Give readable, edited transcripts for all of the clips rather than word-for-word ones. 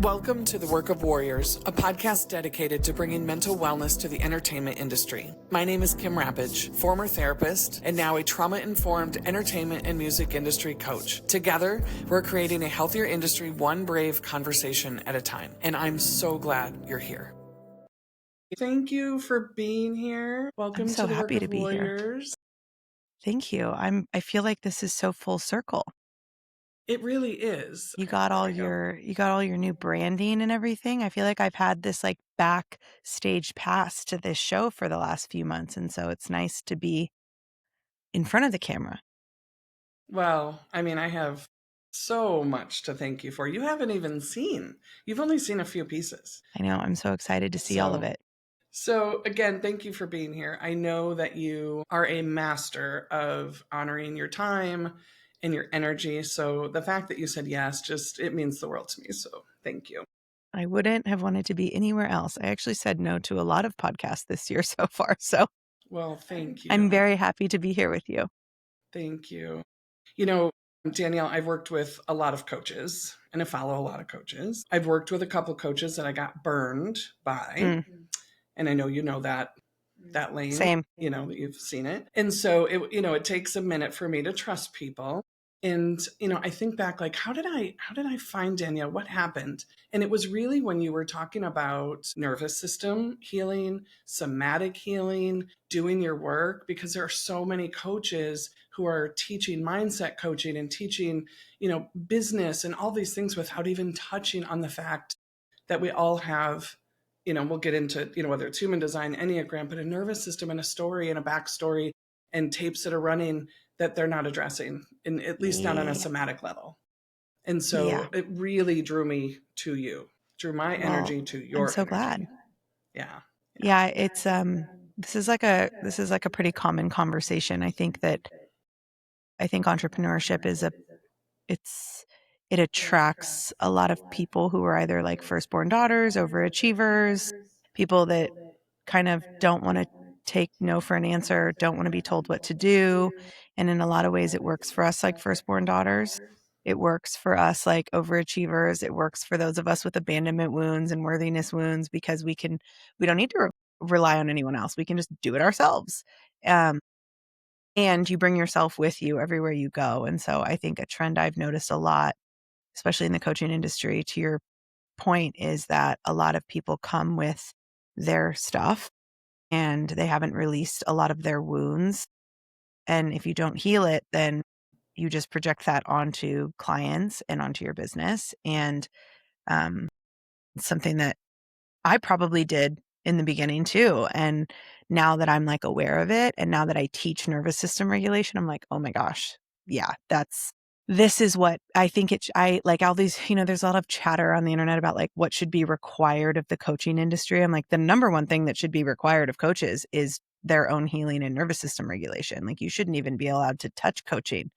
Welcome to The Work of Warriors, a podcast dedicated to bringing mental wellness to the entertainment industry. My name is Kim Rapach, former therapist and now a trauma-informed entertainment and music industry coach. Together, we're creating a healthier industry one brave conversation at a time. And I'm so glad you're here. Thank you for being here. Welcome so to The happy Work to of be here. Warriors. Thank you. I feel like this is so full circle. It really is. You got all your new branding and everything. I feel like I've had this like backstage pass to this show for the last few months, and so it's nice to be in front of the camera. Well, I mean, I have so much to thank you for. You haven't even seen. You've only seen a few pieces. I know. I'm so excited to see all of it. So again, thank you for being here. I know that you are a master of honoring your time and your energy. So the fact that you said yes, just it means the world to me. So thank you. I wouldn't have wanted to be anywhere else. I actually said no to a lot of podcasts this year so far. So Well, thank you. I'm very happy to be here with you. Thank you. You know, Danielle, I've worked with a lot of coaches and I follow a lot of coaches. I've worked with a couple of coaches that I got burned by. And I know you know that lane. Same. You know, you've seen it. And so it takes a minute for me to trust people. And, I think back, like, how did I find Danielle? What happened? And it was really when you were talking about nervous system healing, somatic healing, doing your work, because there are so many coaches who are teaching mindset coaching and teaching, business and all these things without even touching on the fact that we all have, we'll get into, whether it's human design, Enneagram, but a nervous system and a story and a backstory and tapes that are running that they're not addressing, and at least not on a somatic level. And so it really drew me to you, drew my energy to your I'm so energy. glad. Yeah. Yeah, it's this is like a pretty common conversation. I think entrepreneurship is it attracts a lot of people who are either like firstborn daughters, overachievers, people that kind of don't want to take no for an answer, don't want to be told what to do. And in a lot of ways, it works for us like firstborn daughters. It works for us like overachievers. It works for those of us with abandonment wounds and worthiness wounds because we don't need to rely on anyone else. We can just do it ourselves. And you bring yourself with you everywhere you go. And so I think a trend I've noticed a lot, especially in the coaching industry, to your point, is that a lot of people come with their stuff and they haven't released a lot of their wounds. And if you don't heal it, then you just project that onto clients and onto your business. And something that I probably did in the beginning too. And now that I'm like aware of it, and now that I teach nervous system regulation, I'm like, oh my gosh, yeah, this is what I think I like all these, there's a lot of chatter on the internet about like what should be required of the coaching industry. I'm like, the number one thing that should be required of coaches is their own healing and nervous system regulation. Like you shouldn't even be allowed to touch coaching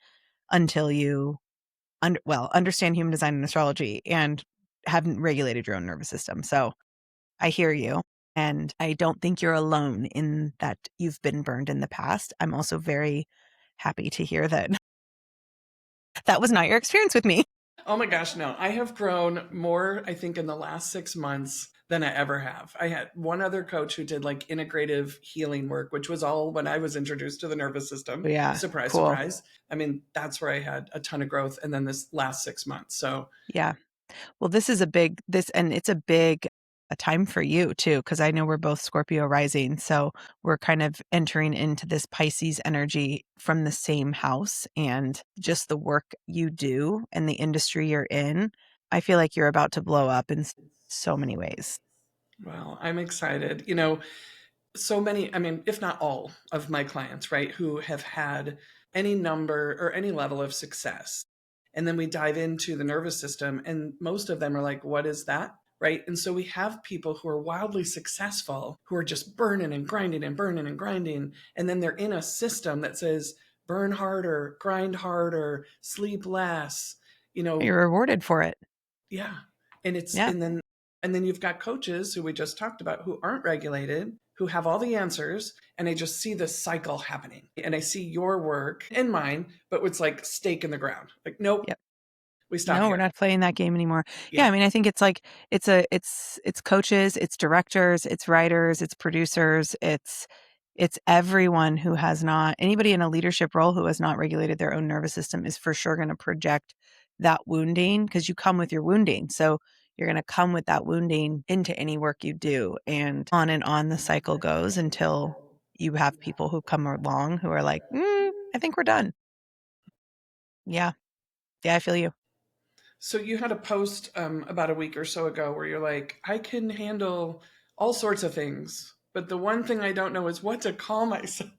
until you understand human design and astrology and haven't regulated your own nervous system. So I hear you. And I don't think you're alone in that you've been burned in the past. I'm also very happy to hear that that was not your experience with me. Oh my gosh, no. I have grown more, I think, in the last 6 months than I ever have. I had one other coach who did like integrative healing work, which was all when I was introduced to the nervous system. Yeah. Surprise, cool. surprise. I mean, that's where I had a ton of growth. And then this last 6 months. So yeah. Well, it's a big a time for you too, because I know we're both Scorpio rising. So we're kind of entering into this Pisces energy from the same house, and just the work you do and the industry you're in. I feel like you're about to blow up in so many ways. Well, I'm excited. So many, I mean, if not all of my clients, right, who have had any number or any level of success. And then we dive into the nervous system, and most of them are like, what is that? Right. And so we have people who are wildly successful who are just burning and grinding and burning and grinding. And then they're in a system that says, burn harder, grind harder, sleep less, You're rewarded for it. Yeah. And and then you've got coaches who we just talked about who aren't regulated, who have all the answers, and I just see this cycle happening. And I see your work and mine, but it's like stake in the ground. Like, nope. Yep. We stop No, we're here. not playing that game anymore. Yeah, Yeah. I mean, I think it's like it's coaches, it's directors, it's writers, it's producers, it's everyone who has not anybody in a leadership role who has not regulated their own nervous system is for sure going to project that wounding because you come with your wounding. So you're going to come with that wounding into any work you do and on the cycle goes until you have people who come along who are like, I think we're done. Yeah. Yeah, I feel you. So you had a post about a week or so ago where you're like, I can handle all sorts of things, but the one thing I don't know is what to call myself.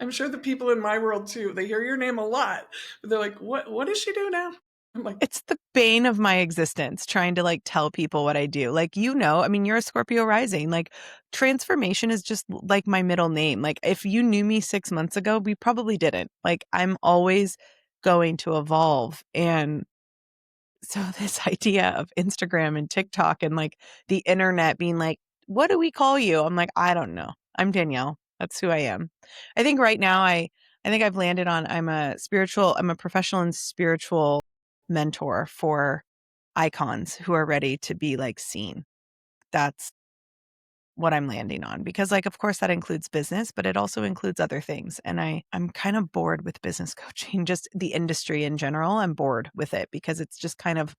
I'm sure the people in my world too, they hear your name a lot, but they're like, what does she do now? I'm like, It's the bane of my existence trying to like tell people what I do. Like, I mean, you're a Scorpio rising. Like, transformation is just like my middle name. Like, if you knew me 6 months ago, we probably didn't. Like, I'm always going to evolve. And so, this idea of Instagram and TikTok and like the internet being like, what do we call you? I'm like, I don't know. I'm Danielle. That's who I am. I think right now, I think I've landed on I'm a professional and spiritual mentor for icons who are ready to be like seen. That's what I'm landing on because like of course that includes business, but it also includes other things. And I'm kind of bored with business coaching, just the industry in general. I'm bored with it because it's just kind of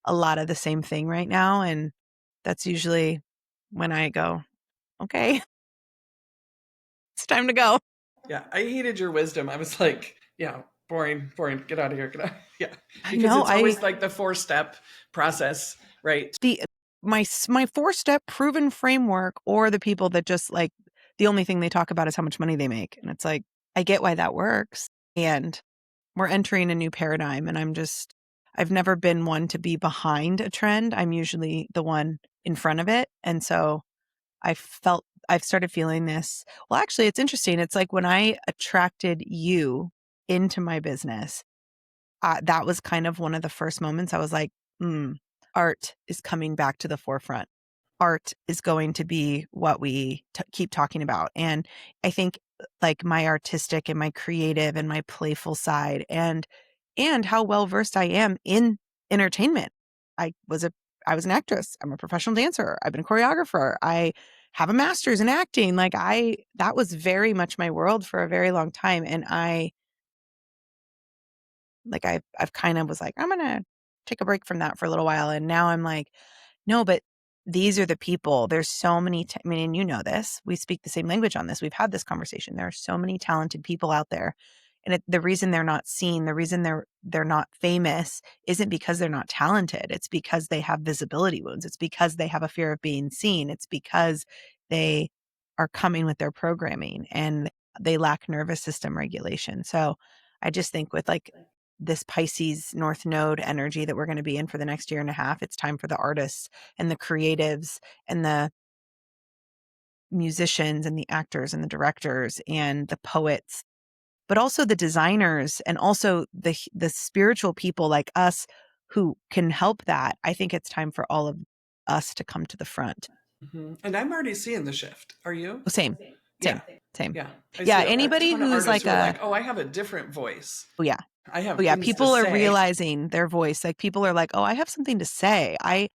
a lot of the same thing right now. And that's usually when I go, okay, it's time to go. yeah, I heeded your wisdom. I was like, yeah, boring, boring. Get out of here. Get out. Yeah, I because know it's I always like the 4-step process, right? the my 4-step proven framework or the people that just like the only thing they talk about is how much money they make. And it's like, I get why that works. And we're entering a new paradigm. And I've never been one to be behind a trend. I'm usually the one in front of it. And so I've started feeling this. Well, actually, it's interesting. It's like when I attracted you into my business, that was kind of one of the first moments I was like, art is coming back to the forefront. Art is going to be what we keep talking about. And I think like my artistic and my creative and my playful side and how well versed I am in entertainment. I was a I was an actress. I'm a professional dancer. I've been a choreographer. I have a master's in acting. That was very much my world for a very long time. And I've kind of was like, I'm gonna take a break from that for a little while. And now I'm like, no, but these are the people. There's so many, I mean, and you know this, we speak the same language on this. We've had this conversation. There are so many talented people out there. And the reason they're not seen, the reason they're not famous isn't because they're not talented. It's because they have visibility wounds. It's because they have a fear of being seen. It's because they are coming with their programming and they lack nervous system regulation. So I just think with like this Pisces North Node energy that we're going to be in for the next year and a half, it's time for the artists and the creatives and the musicians and the actors and the directors and the poets, but also the designers and also the spiritual people like us who can help that. I think it's time for all of us to come to the front. And I'm already seeing the shift. Are you? Oh, same, Yeah, same, same. yeah. I Yeah, see a anybody ton of who's artists like who are like, oh, I have a different voice. oh yeah, I oh have yeah, things to people are say. realizing their voice. Like people are like, "Oh, I have something to say." I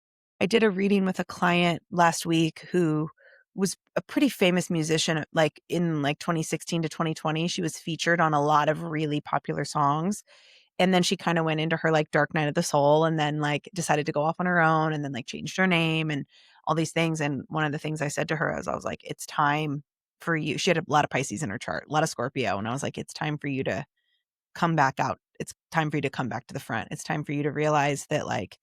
did a reading with a client last week who was a pretty famous musician like in like 2016 to 2020. She was featured on a lot of really popular songs. And then she kind of went into her like dark night of the soul and then like decided to go off on her own and then like changed her name and all these things. And one of the things I said to her is I was like, it's time for you. She had a lot of Pisces in her chart, a lot of Scorpio. And I was like, it's time for you to come back out. It's time for you to come back to the front. It's time for you to realize that like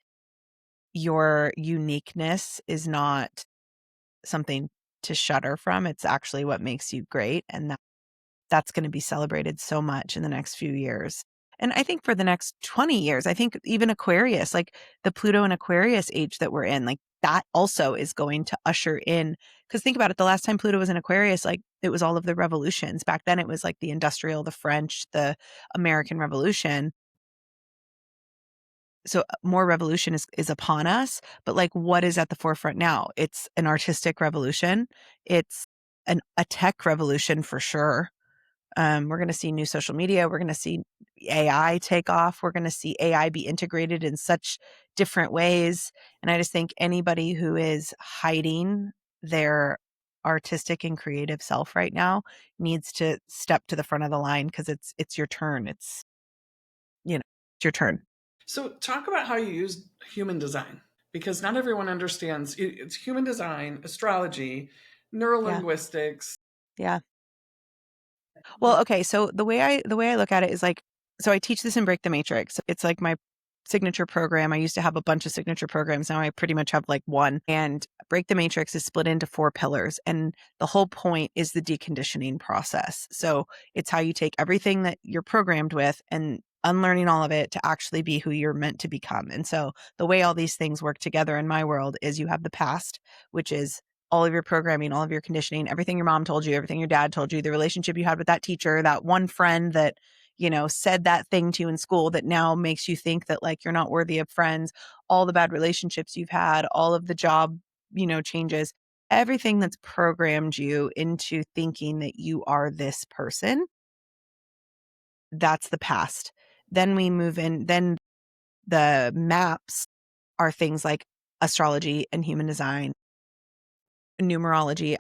your uniqueness is not something to shudder from. It's actually what makes you great. And that's going to be celebrated so much in the next few years. And I think for the next 20 years, I think even Aquarius, like the Pluto and Aquarius age that we're in, like that also is going to usher in. Because think about it, the last time Pluto was in Aquarius, like it was all of the revolutions. Back then it was like the industrial, the French, the American Revolution. So more revolution is upon us. But like what is at the forefront now? It's an artistic revolution. It's a tech revolution for sure. We're going to see new social media. We're going to see AI take off. We're going to see AI be integrated in such different ways. And I just think anybody who is hiding their artistic and creative self right now needs to step to the front of the line, because it's your turn. It's your turn. So, talk about how you use human design, because not everyone understands it's human design, astrology, Yeah. neurolinguistics. Yeah. Well, okay, so the way I look at it is like, so I teach this in Break the Matrix. It's like my signature program. I used to have a bunch of signature programs. Now I pretty much have like one. And Break the Matrix is split into 4 pillars. And the whole point is the deconditioning process. So it's how you take everything that you're programmed with and unlearning all of it to actually be who you're meant to become. And so the way all these things work together in my world is you have the past, which is all of your programming, all of your conditioning, everything your mom told you, everything your dad told you, the relationship you had with that teacher, that one friend that, said that thing to you in school that now makes you think that like you're not worthy of friends, all the bad relationships you've had, all of the job, changes, everything that's programmed you into thinking that you are this person. That's the past. Then we move in, then the maps are things like astrology and human design, numerology.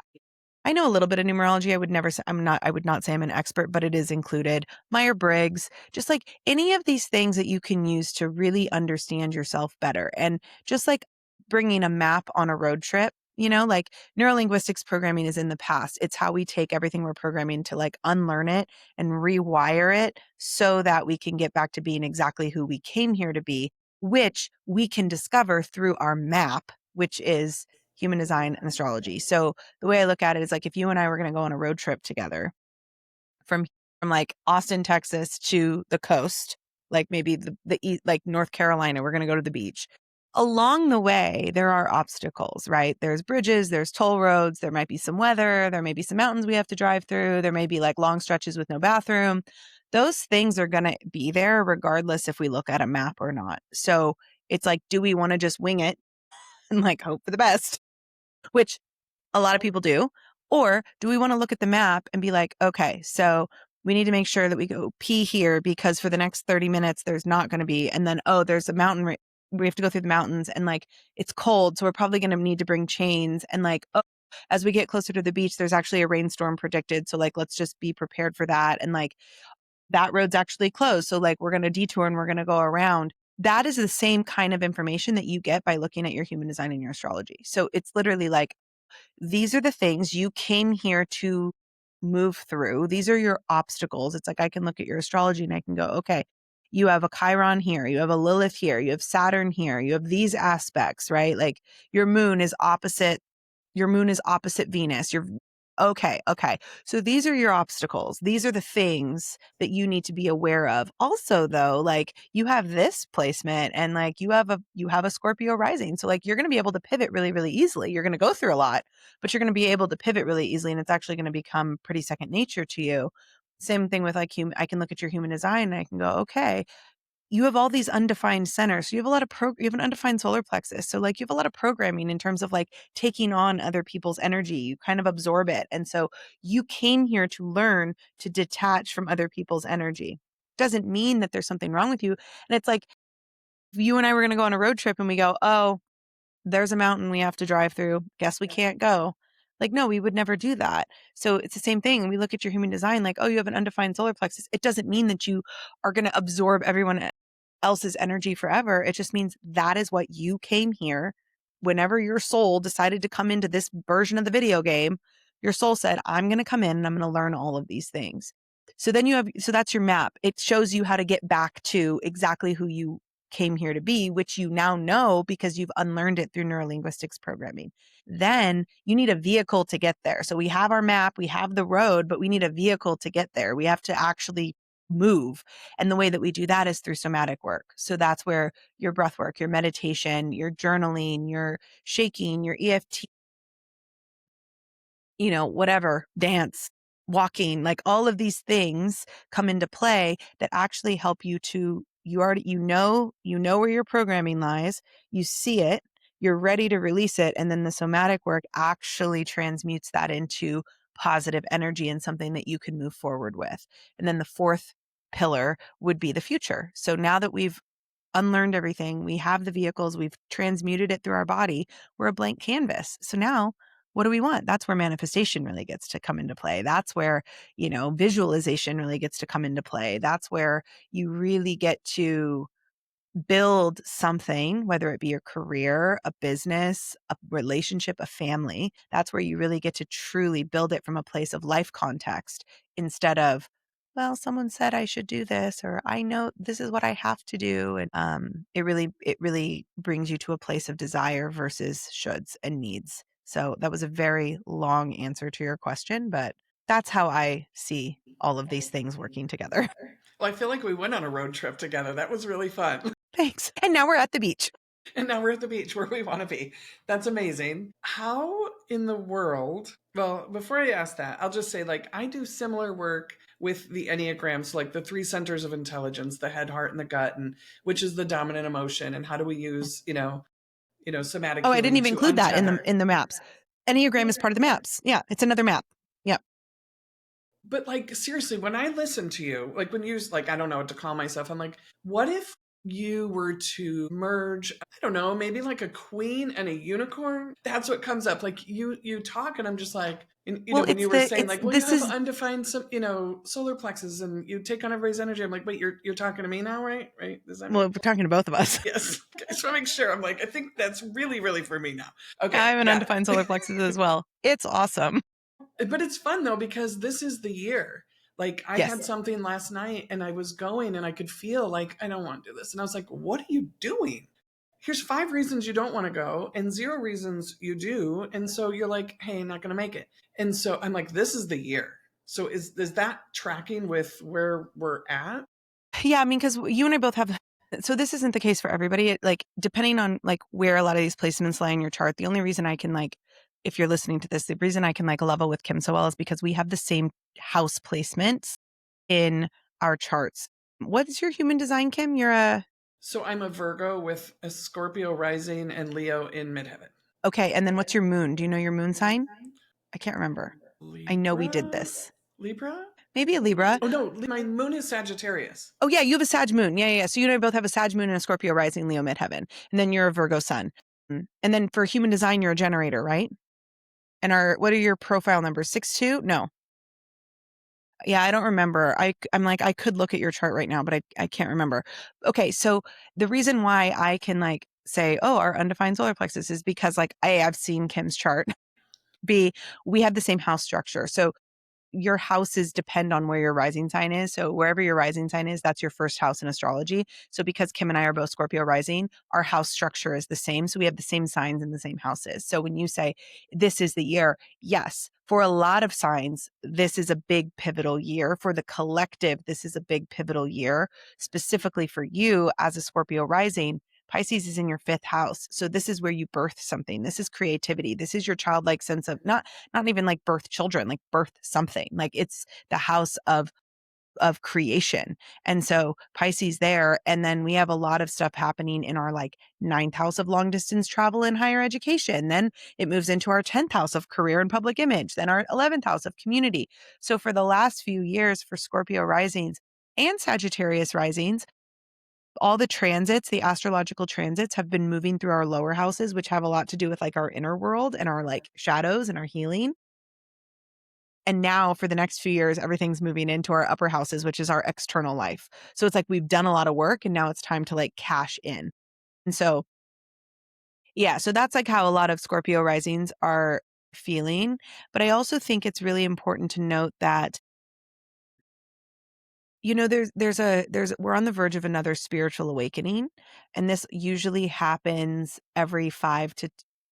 I know a little bit of numerology. I would never say I would not say I'm an expert, but it is included. Myers-Briggs, just like any of these things that you can use to really understand yourself better. And just like bringing a map on a road trip, like neurolinguistics programming is in the past. It's how we take everything we're programming to like unlearn it and rewire it so that we can get back to being exactly who we came here to be, which we can discover through our map, which is human design and astrology. So the way I look at it is like if you and I were going to go on a road trip together from like Austin, Texas to the coast, like maybe like North Carolina, we're going to go to the beach. Along the way, there are obstacles, right? There's bridges, there's toll roads, there might be some weather, there may be some mountains we have to drive through, there may be like long stretches with no bathroom. Those things are going to be there regardless if we look at a map or not. So it's like, do we want to just wing it and like hope for the best? Which a lot of people do. Or do we want to look at the map and be like, okay, so we need to make sure that we go pee here because for the next 30 minutes, there's not going to be. And then, oh, there's a mountain. We have to go through the mountains and like it's cold. So we're probably going to need to bring chains. And like, oh, as we get closer to the beach, there's actually a rainstorm predicted. So like, let's just be prepared for that. And like, that road's actually closed. So like, we're going to detour and we're going to go around. That is the same kind of information that you get by looking at your human design and your astrology. So it's literally like, these are the things you came here to move through. These are your obstacles. It's like I can look at your astrology and I can go, okay, you have a Chiron here, you have a Lilith here, you have Saturn here, you have these aspects, right? Like your moon is opposite Venus. You're okay. So these are your obstacles. These are the things that you need to be aware of. Also though, like you have this placement and like you have a Scorpio rising. So like you're going to be able to pivot really, really easily. You're going to go through a lot, but you're going to be able to pivot really easily. And it's actually going to become pretty second nature to you. Same thing with like I can look at your human design and I can go, okay, you have all these undefined centers. So you have a lot of you have an undefined solar plexus. So like you have a lot of programming in terms of like taking on other people's energy. You kind of absorb it. And so you came here to learn to detach from other people's energy. Doesn't mean that there's something wrong with you. And it's like if you and I were going to go on a road trip and we go, oh, there's a mountain we have to drive through. Guess we can't go. Like, no, we would never do that. So it's the same thing. We look at your human design, like, oh, you have an undefined solar plexus. It doesn't mean that you are going to absorb everyone else's energy forever. It just means that is what you came here. Whenever your soul decided to come into this version of the video game, your soul said, I'm going to come in and I'm going to learn all of these things. So then so that's your map. It shows you how to get back to exactly who you came here to be, which you now know because you've unlearned it through neurolinguistics programming. Then you need a vehicle to get there. So we have our map, we have the road, but we need a vehicle to get there. We have to actually move. And the way that we do that is through somatic work. So that's where your breath work, your meditation, your journaling, your shaking, your EFT, whatever, dance, walking, like all of these things come into play that actually help you to, you know where your programming lies, you see it, you're ready to release it. And then the somatic work actually transmutes that into positive energy and something that you can move forward with. And then the fourth pillar would be the future. So now that we've unlearned everything, we have the vehicles, we've transmuted it through our body, we're a blank canvas. So now what do we want? That's where manifestation really gets to come into play. That's where, visualization really gets to come into play. That's where you really get to build something, whether it be your career, a business, a relationship, a family. That's where you really get to truly build it from a place of life context instead of, well, someone said I should do this, or I know this is what I have to do. And it really brings you to a place of desire versus shoulds and needs. So that was a very long answer to your question, but that's how I see all of these things working together. Well, I feel like we went on a road trip together. That was really fun. Thanks. And now we're at the beach. And now we're at the beach where we want to be. That's amazing. How in the world? Well, before I ask that, I'll just say, like, I do similar work with the Enneagrams, like the three centers of intelligence, the head, heart, and the gut, and which is the dominant emotion, and how do we use, somatic Oh, I didn't healing even to include that untether. in the maps. Enneagram is part of the maps. Yeah, it's another map. Yeah. But like seriously, when I listen to you, like when you like, I don't know what to call myself. I'm like, what if you were to merge, I don't know, maybe like a queen and a unicorn? That's what comes up. Like you talk and I'm just like, and, Well, when you were saying it's like, well, you this have is undefined some, solar plexus and you take on everybody's energy. I'm like, wait, you're talking to me now, right? Right? Does that well, make we're talking to both of us. Yes. I just want to make sure. I'm like, I think that's really, really for me now. Okay. I have an Got it. undefined solar plexus as well. It's awesome. But it's fun though because this is the year. Like I Yes. had something last night and I was going and I could feel like I don't want to do this. And I was like, "What are you doing? Here's 5 reasons you don't want to go and 0 reasons you do." And so you're like, "Hey, I'm not going to make it." And so I'm like, "This is the year." So is that tracking with where we're at? Yeah, I mean, because you and I both have. So this isn't the case for everybody. Depending on where a lot of these placements lie in your chart, the only reason I can if you're listening to this, the reason I can level with Kim so well is because we have the same house placements in our charts. What's your human design, Kim? So I'm a Virgo with a Scorpio rising and Leo in midheaven. Okay, and then what's your moon? Do you know your moon sign? I can't remember. I know we did this. Libra? Maybe a Libra. Oh no, my moon is Sagittarius. Oh yeah, you have a Sag moon. Yeah. So you and I both have a Sag moon and a Scorpio rising, Leo midheaven. And then you're a Virgo sun. And then for human design, you're a generator, right? And what are your profile numbers? 6'2"? No. Yeah, I don't remember. I'm like, I could look at your chart right now, but I can't remember. Okay, so the reason why I can say, oh, our undefined solar plexus is because A, I've seen Kim's chart. B, we have the same house structure. So your houses depend on where your rising sign is. So wherever your rising sign is, that's your first house in astrology. So because Kim and I are both Scorpio rising, our house structure is the same. So we have the same signs in the same houses. So when you say this is the year, yes, for a lot of signs, this is a big pivotal year. For the collective, this is a big pivotal year. Specifically for you as a Scorpio rising, Pisces is in your 5th house. So this is where you birth something. This is creativity. This is your childlike sense of not even birth children, birth something. It's the house of creation. And so Pisces there. And then we have a lot of stuff happening in our 9th house of long distance travel and higher education. Then it moves into our 10th house of career and public image, then our 11th house of community. So for the last few years for Scorpio risings and Sagittarius risings, all the transits, the astrological transits have been moving through our lower houses, which have a lot to do with our inner world and our shadows and our healing. And now for the next few years, everything's moving into our upper houses, which is our external life. So it's we've done a lot of work and now it's time to cash in. And so, yeah, so that's how a lot of Scorpio risings are feeling. But I also think it's really important to note that we're on the verge of another spiritual awakening, and this usually happens every 5 to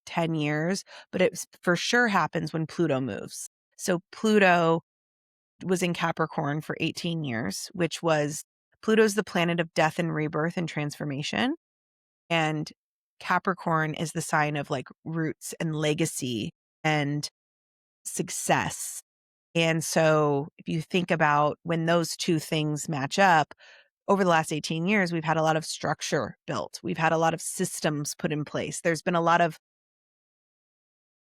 10 years, but it for sure happens when Pluto moves. So Pluto was in Capricorn for 18 years, Pluto's the planet of death and rebirth and transformation. And Capricorn is the sign of roots and legacy and success. And so if you think about when those two things match up, over the last 18 years, we've had a lot of structure built. We've had a lot of systems put in place. There's been a lot of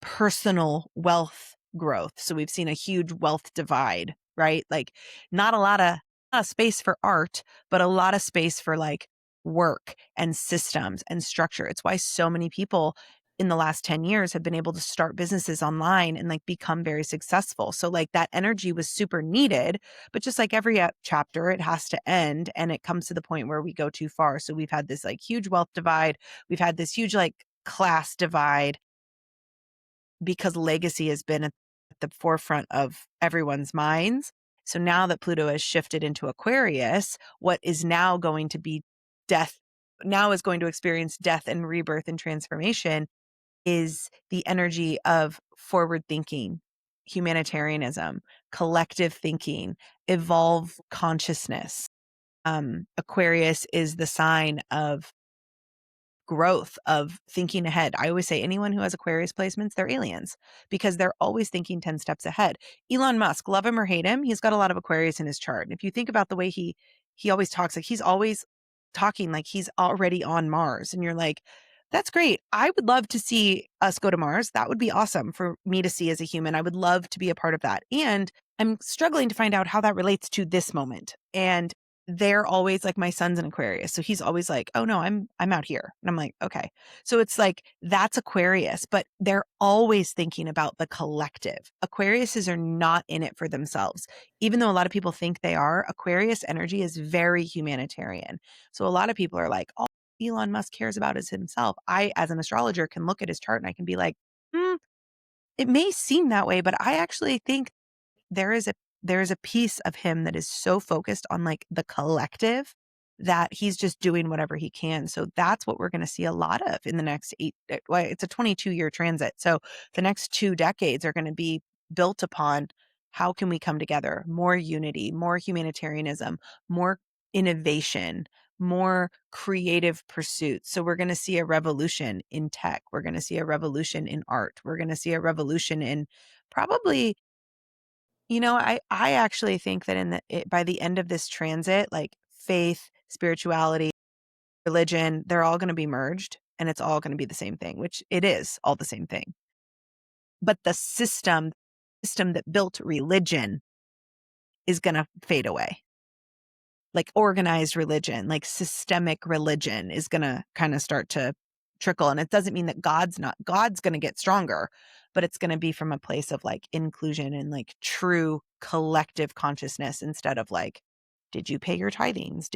personal wealth growth. So we've seen a huge wealth divide, right? Like not a lot of space for art, but a lot of space for like work and systems and structure. It's why so many people in the last 10 years have been able to start businesses online and like become very successful. So like that energy was super needed, but just like every chapter, it has to end and it comes to the point where we go too far. So we've had this like huge wealth divide. We've had this huge like class divide because legacy has been at the forefront of everyone's minds. So now that Pluto has shifted into Aquarius, what is now going to be death, now is going to experience death and rebirth and transformation is the energy of forward thinking, humanitarianism, collective thinking, evolve consciousness. Aquarius is the sign of growth, of thinking ahead. I always say anyone who has Aquarius placements, they're aliens because they're always thinking 10 steps ahead. Elon Musk, love him or hate him, he's got a lot of Aquarius in his chart. And if you think about the way he always talks, like he's always talking like he's already on Mars. And you're like, that's great. I would love to see us go to Mars. That would be awesome for me to see as a human. I would love to be a part of that. And I'm struggling to find out how that relates to this moment. And they're always like, my son's an Aquarius. So he's always like, oh no, I'm out here. And I'm like, okay. So it's like, that's Aquarius, but they're always thinking about the collective. Aquariuses are not in it for themselves. Even though a lot of people think they are, Aquarius energy is very humanitarian. So a lot of people are like, all Elon Musk cares about is himself. I, as an astrologer, can look at his chart and I can be like, it may seem that way, but I actually think there is a piece of him that is so focused on like the collective that he's just doing whatever he can. So that's what we're going to see a lot of in the next well, it's a 22-year transit. So the next 2 decades are going to be built upon how can we come together, more unity, more humanitarianism, more innovation, more creative pursuits. So we're going to see a revolution in tech. We're going to see a revolution in art. We're going to see a revolution in probably I actually think that by the end of this transit, like faith, spirituality, religion, they're all going to be merged and it's all going to be the same thing, which it is all the same thing. But the system that built religion is going to fade away. Like organized religion, like systemic religion is going to kind of start to trickle. And it doesn't mean that God's going to get stronger, but it's going to be from a place of like inclusion and like true collective consciousness instead of like, did you pay your tithings?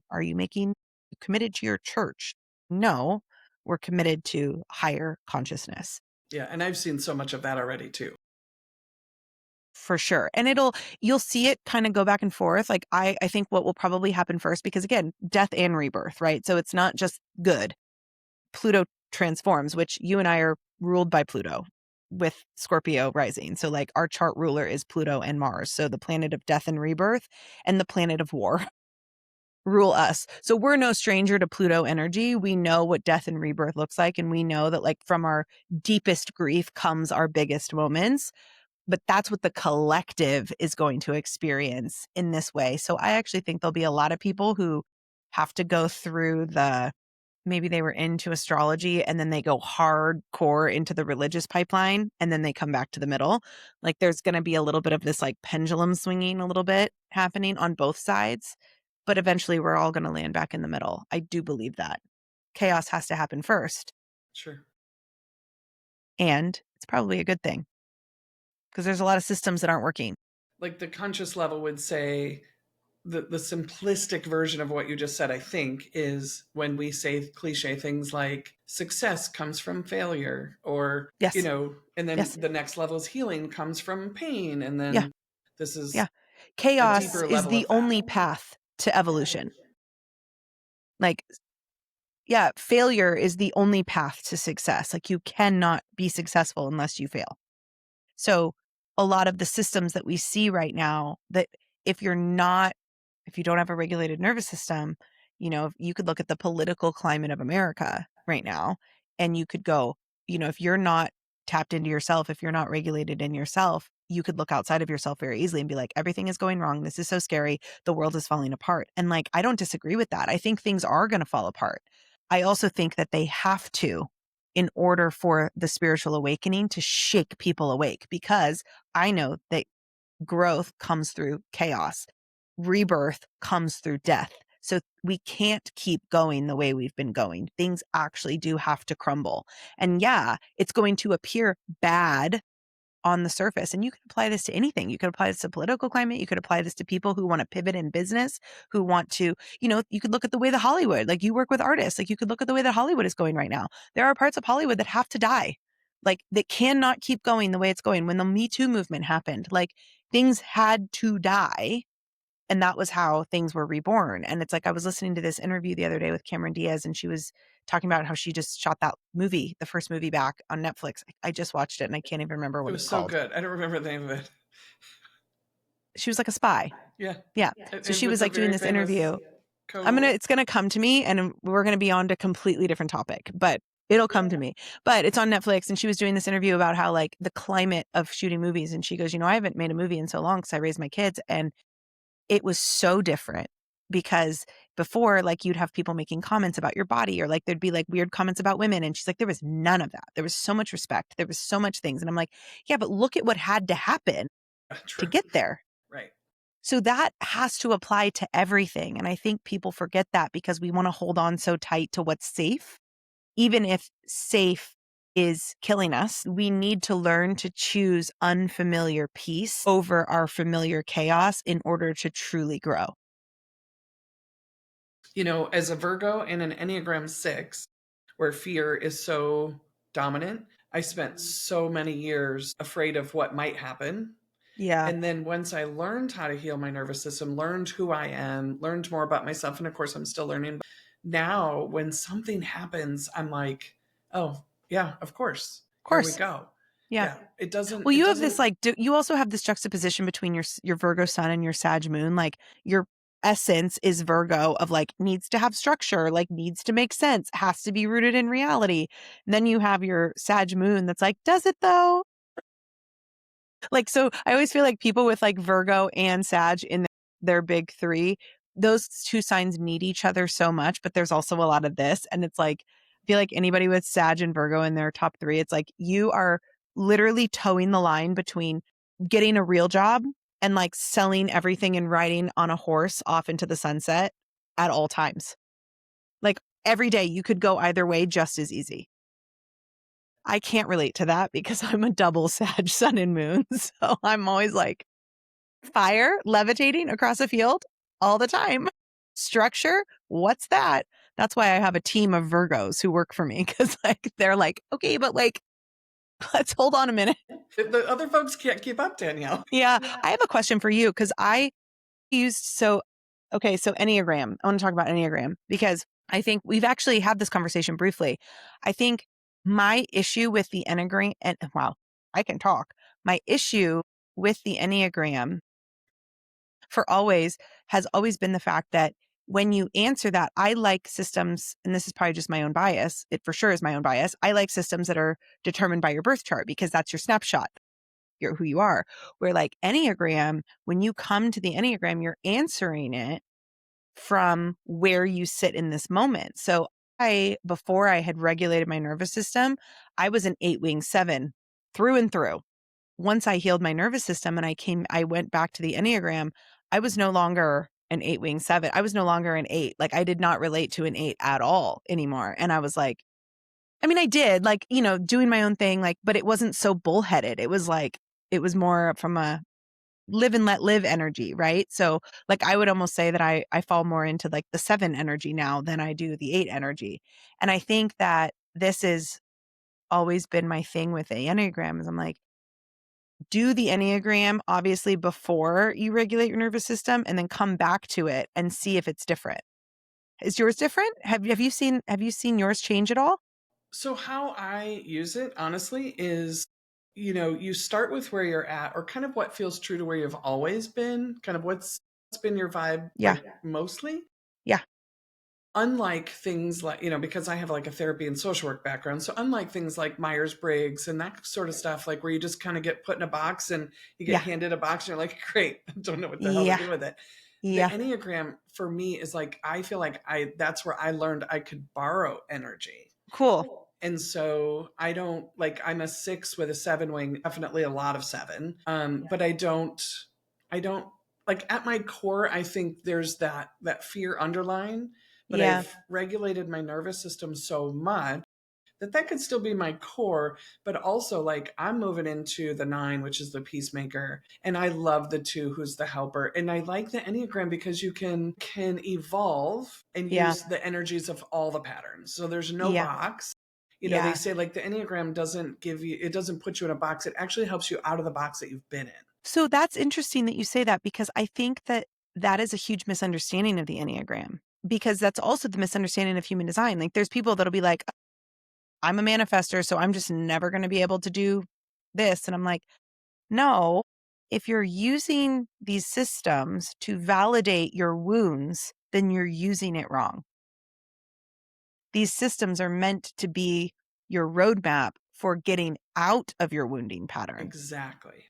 Are you committed to your church? No, we're committed to higher consciousness. Yeah. And I've seen so much of that already too. For sure. And you'll see it kind of go back and forth. Like I think what will probably happen first, because again, death and rebirth, right? So it's not just good. Pluto transforms, which you and I are ruled by Pluto with Scorpio rising. So like our chart ruler is Pluto and Mars. So the planet of death and rebirth and the planet of war rule us. So we're no stranger to Pluto energy. We know what death and rebirth looks like. And we know that like from our deepest grief comes our biggest moments. But that's what the collective is going to experience in this way. So I actually think there'll be a lot of people who have to go through maybe they were into astrology and then they go hardcore into the religious pipeline and then they come back to the middle. Like there's going to be a little bit of this like pendulum swinging a little bit happening on both sides. But eventually we're all going to land back in the middle. I do believe that. Chaos has to happen first. Sure. And it's probably a good thing, because there's a lot of systems that aren't working. Like the conscious level would say the simplistic version of what you just said, I think, is when we say cliche things like success comes from failure or, Yes. and then Yes. the next level is healing comes from pain. And then Yeah. this is Yeah. a Chaos deeper is level the of that. only path to evolution. Like, yeah, failure is the only path to success. Like you cannot be successful unless you fail. So a lot of the systems that we see right now, that if you don't have a regulated nervous system, you could look at the political climate of America right now and you could go, if you're not tapped into yourself, if you're not regulated in yourself, you could look outside of yourself very easily and be like, everything is going wrong. This is so scary. The world is falling apart. And like, I don't disagree with that. I think things are going to fall apart. I also think that they have to in order for the spiritual awakening to shake people awake, because I know that growth comes through chaos. Rebirth comes through death. So we can't keep going the way we've been going. Things actually do have to crumble. And yeah, it's going to appear bad on the surface. And you can apply this to anything. You could apply this to political climate. You could apply this to people who want to pivot in business, who want to, you could look at the way that Hollywood, like you work with artists, like you could look at the way that Hollywood is going right now. There are parts of Hollywood that have to die. Like that cannot keep going the way it's going. When the Me Too movement happened, like things had to die. And that was how things were reborn. And it's like, I was listening to this interview the other day with Cameron Diaz, and she was talking about how she just shot that movie, the first movie back on Netflix. I just watched it and I can't even remember what It it's was so called. good. I don't remember the name of it. She was like a spy. Yeah. Yeah. So she was like doing this interview. It's going to come to me, and we're going to be on to a completely different topic, but it'll come to me. But it's on Netflix, and she was doing this interview about how like the climate of shooting movies. And she goes, I haven't made a movie in so long because I raised my kids, and it was so different because before, like you'd have people making comments about your body, or like there'd be like weird comments about women. And she's like, there was none of that. There was so much respect. There was so much things. And I'm like, yeah, but look at what had to happen to get there. Right. So that has to apply to everything. And I think people forget that because we want to hold on so tight to what's safe. Even if safe is killing us, we need to learn to choose unfamiliar peace over our familiar chaos in order to truly grow. As a Virgo and an Enneagram 6, where fear is so dominant, I spent so many years afraid of what might happen. Yeah. And then once I learned how to heal my nervous system, learned who I am, learned more about myself, and of course I'm still learning. Now, when something happens, I'm like, oh, yeah, of course. Here we go. Yeah. It doesn't. Well, you have this like, you also have this juxtaposition between your Virgo sun and your Sag moon. Like your essence is Virgo of like needs to have structure, like needs to make sense, has to be rooted in reality. And then you have your Sag moon that's like, does it though? Like, so I always feel like people with like Virgo and Sag in their big three, those two signs need each other so much, but there's also a lot of this. And it's like, I feel like anybody with Sag and Virgo in their top three, it's like you are literally towing the line between getting a real job and like selling everything and riding on a horse off into the sunset at all times. Like every day you could go either way just as easy. I can't relate to that because I'm a double Sag sun and moon. So I'm always like fire levitating across a field all the time. Structure, what's that? That's why I have a team of Virgos who work for me, because like they're like, okay, but like, let's hold on a minute. The other folks can't keep up, Danielle. Yeah. I have a question for you because I used, so Enneagram. I want to talk about Enneagram because I think we've actually had this conversation briefly. I think my issue with the Enneagram, and wow, I can talk. My issue with the Enneagram has always been the fact that when you answer that, I like systems, and this is probably just my own bias. It for sure is my own bias. I like systems that are determined by your birth chart because that's your snapshot. You're who you are. Where like Enneagram, when you come to the Enneagram, you're answering it from where you sit in this moment. So before I had regulated my nervous system, I was an 8-wing 7 through and through. Once I healed my nervous system and I went back to the Enneagram, I was no longer an 8-wing 7. I was no longer an 8. Like I did not relate to an 8 at all anymore. And I was like, I mean, I did like, doing my own thing, like, but it wasn't so bullheaded. It was like, it was more from a live and let live energy. Right. So like, I would almost say that I fall more into like the 7 energy now than I do the 8 energy. And I think that this has always been my thing with the Enneagram is I'm like, do the Enneagram obviously before you regulate your nervous system and then come back to it and see if it's different. Is yours different? Have you seen yours change at all? So how I use it, honestly, is, you start with where you're at or kind of what feels true to where you've always been, kind of what's been your vibe, Yeah. like mostly. Yeah. Unlike things like, because I have like a therapy and social work background. So unlike things like Myers-Briggs and that sort of stuff, like where you just kind of get put in a box and you get handed a box and you're like, great, I don't know what the hell to do with it. Yeah. The Enneagram for me is like, I feel like that's where I learned I could borrow energy. Cool. And so I don't like, I'm a 6 with a 7 wing, definitely a lot of 7. But I don't like at my core, I think there's that fear underlying, but Yeah. I've regulated my nervous system so much that could still be my core, but also like I'm moving into the 9, which is the peacemaker, and I love the 2, who's the helper, and I like the Enneagram because you can evolve and Yeah. use the energies of all the patterns, so there's no Yeah. box. They Yeah. say like the Enneagram it doesn't put you in a box, it actually helps you out of the box that you've been in. So that's interesting that you say that, because I think that that is a huge misunderstanding of the Enneagram, because that's also the misunderstanding of human design. Like there's people that'll be like, I'm a manifester, so I'm just never going to be able to do this. And I'm like, no, if you're using these systems to validate your wounds, then you're using it wrong. These systems are meant to be your roadmap for getting out of your wounding pattern. Exactly.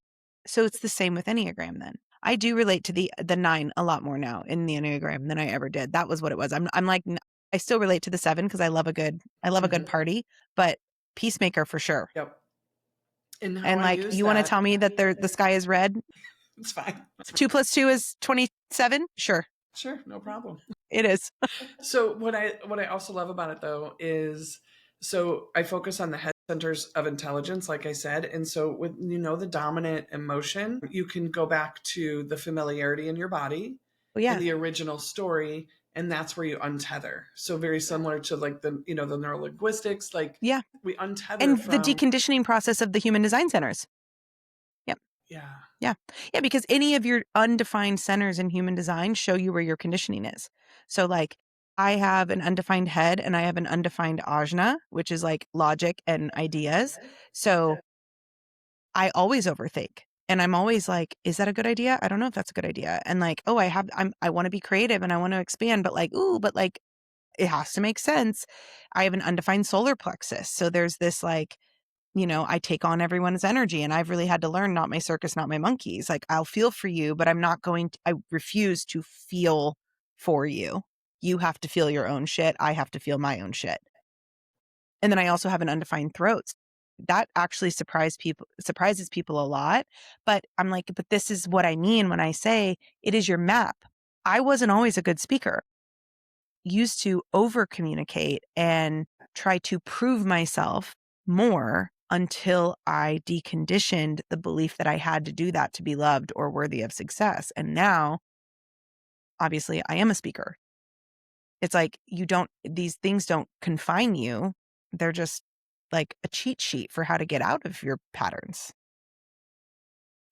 So it's the same with Enneagram then. I do relate to the 9 a lot more now in the Enneagram than I ever did. That was what it was. I'm like, I still relate to the 7 because I love a good party, but peacemaker for sure. Yep. And how And I like, use you want to that, tell me that the sky is red? it's fine. 2 plus 2 is 27? Sure, Sure, no problem. it is. So what I also love about it though is, so I focus on the head centers of intelligence, like I said, and so when the dominant emotion, you can go back to the familiarity in your body Well, and yeah. the original story, and that's where you untether. So very similar to like the the neurolinguistics, like Yeah. we untether And the from. deconditioning process of the human design centers. Yep. Yeah, Yeah. Yeah. Because any of your undefined centers in human design show you where your conditioning is. So, like, I have an undefined head and I have an undefined ajna, which is like logic and ideas. So, I always overthink. And I'm always like, is that a good idea? I don't know if that's a good idea. And like, oh, I want to be creative and I want to expand, but like, ooh, but like, it has to make sense. I have an undefined solar plexus. So there's this like, I take on everyone's energy, and I've really had to learn, not my circus, not my monkeys. Like, I'll feel for you, but I refuse to feel for you. You have to feel your own shit. I have to feel my own shit. And then I also have an undefined throat. That actually surprises people a lot. But I'm like, but this is what I mean when I say it is your map. I wasn't always a good speaker. Used to over communicate and try to prove myself more until I deconditioned the belief that I had to do that to be loved or worthy of success. And now, obviously, I am a speaker. It's like these things don't confine you. They're just like a cheat sheet for how to get out of your patterns.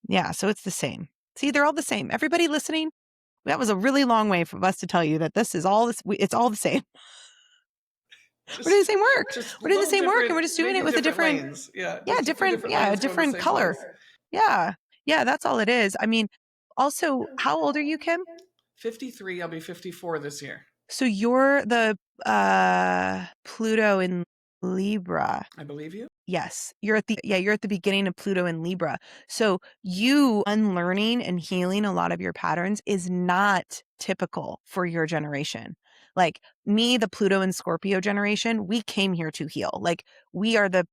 Yeah, so it's the same. See, they're all the same. Everybody listening, that was a really long way for us to tell you that this is all this. It's all the same. We're doing the just same work. just We're doing the little same work, and we're different, just doing it maybe with a different different, lanes. Yeah, yeah, just a few different a lanes going the different same color. place. Yeah. Yeah, that's all it is. I mean, also, how old are you, Kim? 53. I'll be 54 this year. So you're the Pluto in Libra. I believe you. Yes. You're at the beginning of Pluto in Libra. So you unlearning and healing a lot of your patterns is not typical for your generation. Like me, the Pluto and Scorpio generation, we came here to heal. Like we are the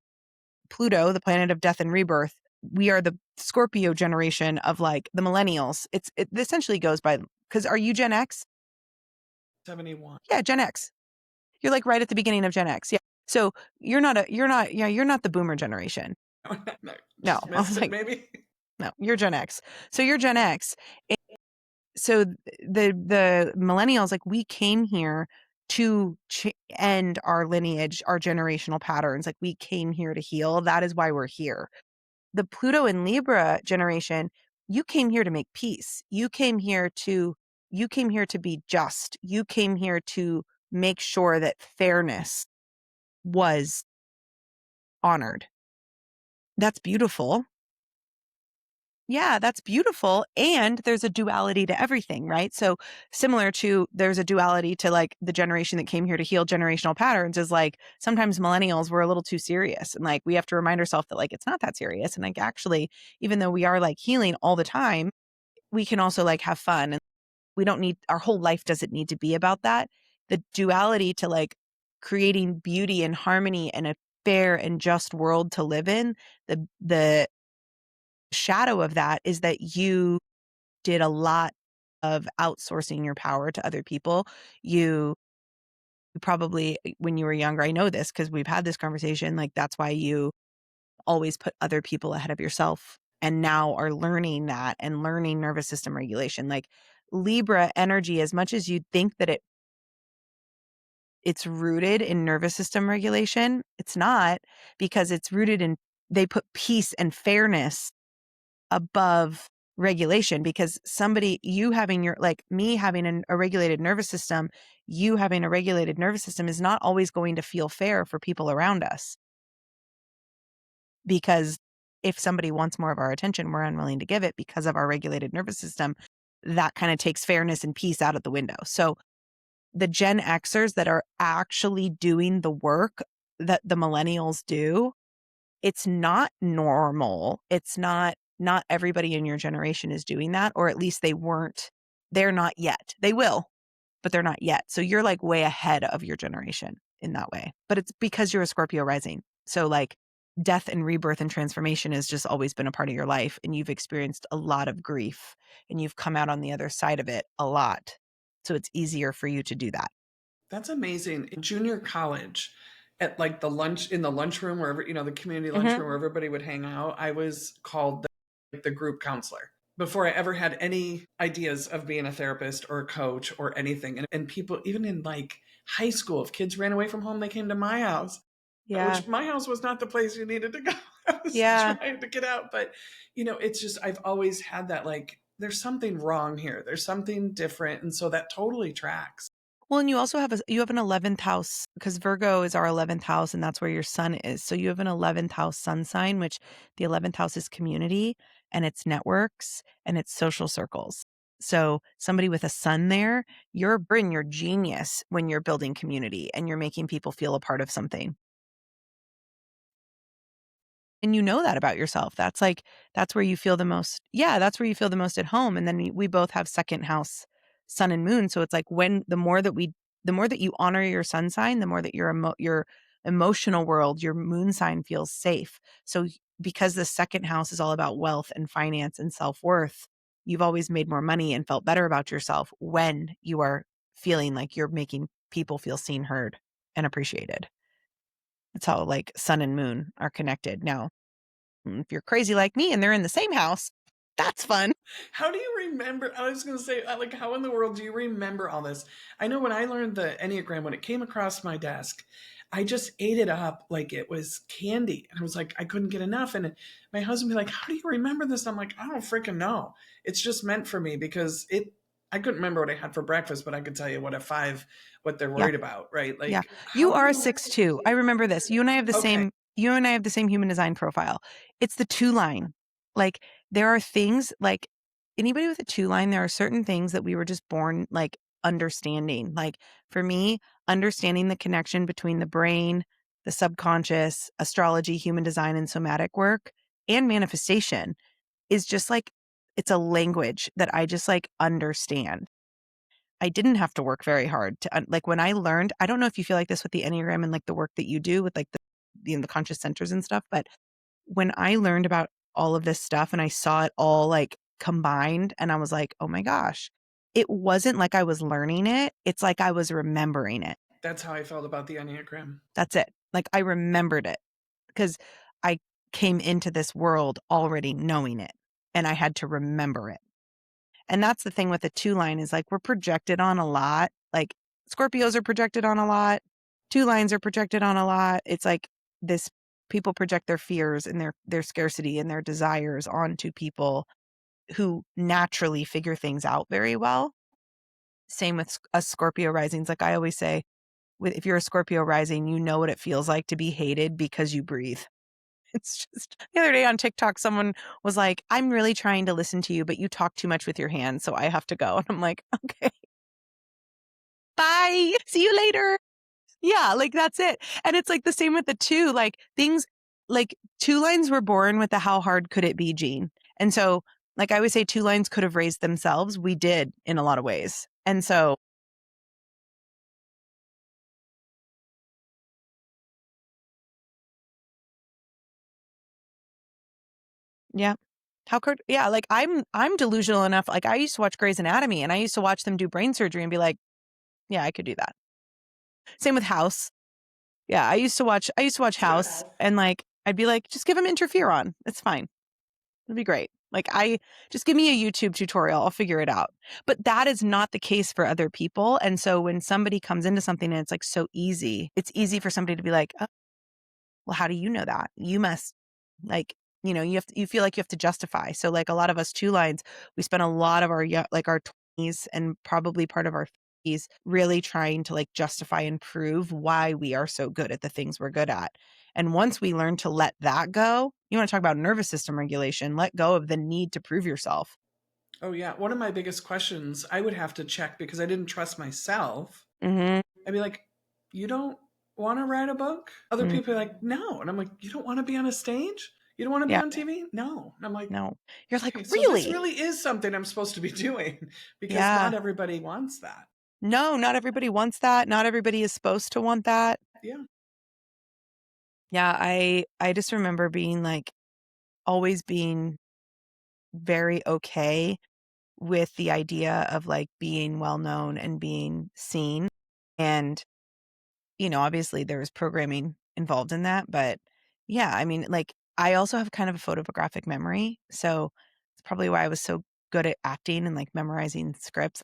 Pluto, the planet of death and rebirth. We are the Scorpio generation of like the millennials. It essentially goes by, because are you Gen X? 71. Yeah, Gen X. You're like right at the beginning of Gen X. Yeah. So you're not the boomer generation. No, No. just I missed was it like, maybe. no, you're Gen X. So you're Gen X. And so the millennials, like we came here to end our lineage, our generational patterns. Like we came here to heal. That is why we're here. The Pluto and Libra generation, you came here to make peace. You came here to be just. You came here to make sure that fairness was honored. That's beautiful. Yeah, that's beautiful. And there's a duality to everything, right? So similar to there's a duality to like the generation that came here to heal generational patterns is like sometimes millennials were a little too serious. And like we have to remind ourselves that like it's not that serious. And like actually, even though we are like healing all the time, we can also like have fun. And we don't need our whole life doesn't need to be about that. The duality to like creating beauty and harmony and a fair and just world to live in, the shadow of that is that you did a lot of outsourcing your power to other people. You probably, when you were younger, I know this because we've had this conversation, like that's why you always put other people ahead of yourself, and now are learning that and learning nervous system regulation. Like Libra energy, as much as you think that it's rooted in nervous system regulation, it's not, because it's rooted in, they put peace and fairness above regulation, because you having your, like me having a regulated nervous system, you having a regulated nervous system is not always going to feel fair for people around us, because if somebody wants more of our attention, we're unwilling to give it because of our regulated nervous system. That kind of takes fairness and peace out of the window. So the Gen Xers that are actually doing the work that the millennials do, it's not normal. It's not everybody in your generation is doing that, or at least they're not yet. They will, but they're not yet. So you're like way ahead of your generation in that way. But it's because you're a Scorpio rising. So like death and rebirth and transformation has just always been a part of your life, and you've experienced a lot of grief and you've come out on the other side of it a lot. So it's easier for you to do that. That's amazing. In junior college, at like in the lunchroom, wherever, the community lunchroom where everybody would hang out, I was called the group counselor before I ever had any ideas of being a therapist or a coach or anything. And people, even in like high school, if kids ran away from home, they came to my house, Yeah. which my house was not the place you needed to go. I was Yeah. trying to get out. But, it's just, I've always had that, like, there's something wrong here. There's something different. And so that totally tracks. Well, and you also have an 11th house, because Virgo is our 11th house and that's where your sun is. So you have an 11th house sun sign, which the 11th house is community and it's networks and it's social circles. So somebody with a sun there, you're in your genius when you're building community and you're making people feel a part of something. And you know that about yourself. That's where you feel the most. Yeah, that's where you feel the most at home. And then we both have second house sun and moon. So it's like the more that you honor your sun sign, the more that your emotional world, your moon sign feels safe. So because the second house is all about wealth and finance and self-worth, you've always made more money and felt better about yourself when you are feeling like you're making people feel seen, heard, and appreciated. That's how like sun and moon are connected. Now, if you're crazy like me and they're in the same house, that's fun. How do you remember? I was going to say, like, how in the world do you remember all this? I know when I learned the Enneagram, when it came across my desk, I just ate it up like it was candy. And I was like, I couldn't get enough. And my husband would be like, how do you remember this? And I'm like, I don't freaking know. It's just meant for me because I couldn't remember what I had for breakfast, but I could tell you what they're Yeah. worried about, right? Yeah. Like, You how do are a you? 6-2. I remember this. You and I have the Okay. same human design profile. It's the 2 line. Like there are things like anybody with a 2 line, there are certain things that we were just born like understanding. Like for me, understanding the connection between the brain, the subconscious, astrology, human design, and somatic work and manifestation is just like, it's a language that I just like understand. I didn't have to work very hard to like when I learned, I don't know if you feel like this with the Enneagram and like the work that you do with like the conscious centers and stuff, but when I learned about all of this stuff and I saw it all like combined and I was like, "Oh my gosh." It wasn't like I was learning it, it's like I was remembering it. That's how I felt about the Enneagram. That's it. Like I remembered it because I came into this world already knowing it and I had to remember it. And that's the thing with the 2 line is like we're projected on a lot. Like Scorpios are projected on a lot. 2 lines are projected on a lot. It's like this people project their fears and their scarcity and their desires onto people who naturally figure things out very well. Same with us Scorpio risings. Like I always say, if you're a Scorpio rising, you know what it feels like to be hated because you breathe. It's just the other day on TikTok, someone was like, I'm really trying to listen to you, but you talk too much with your hands, so I have to go. And I'm like, okay, bye. See you later. Yeah, like that's it. And it's like the same with the 2, like things like 2 lines were born with the how hard could it be gene. And so, like I always say, 2 lines could have raised themselves. We did in a lot of ways. And so Yeah. Yeah, like I'm delusional enough. Like I used to watch Grey's Anatomy and I used to watch them do brain surgery and be like, yeah, I could do that. Same with House. Yeah, I used to watch House and like I'd be like, just give him interferon. It's fine. It'll be great. Like I just give me a YouTube tutorial. I'll figure it out. But that is not the case for other people. And so when somebody comes into something and it's like so easy, it's easy for somebody to be like, oh, well, how do you know that? You must like, you feel like you have to justify. So like a lot of us two lines, we spend a lot of our like our 20s and probably part of our 50s really trying to like justify and prove why we are so good at the things we're good at. And once we learn to let that go, you want to talk about nervous system regulation, let go of the need to prove yourself. Oh, yeah. One of my biggest questions I would have to check because I didn't trust myself. Mhm. I'd be like, you don't want to write a book? Other Mm. people are like, no. And I'm like, you don't want to be on a stage? You don't want to be Yeah. on TV? No. And I'm like, No. You're like, okay, so this "Really?" really is something I'm supposed to be doing because Yeah. not everybody wants that. No, not everybody wants that. Not everybody is supposed to want that. Yeah. Yeah, I just remember being like always being very okay with the idea of like being well known and being seen. And, obviously there was programming involved in that. But yeah, I mean, like I also have kind of a photographic memory. So it's probably why I was so good at acting and like memorizing scripts.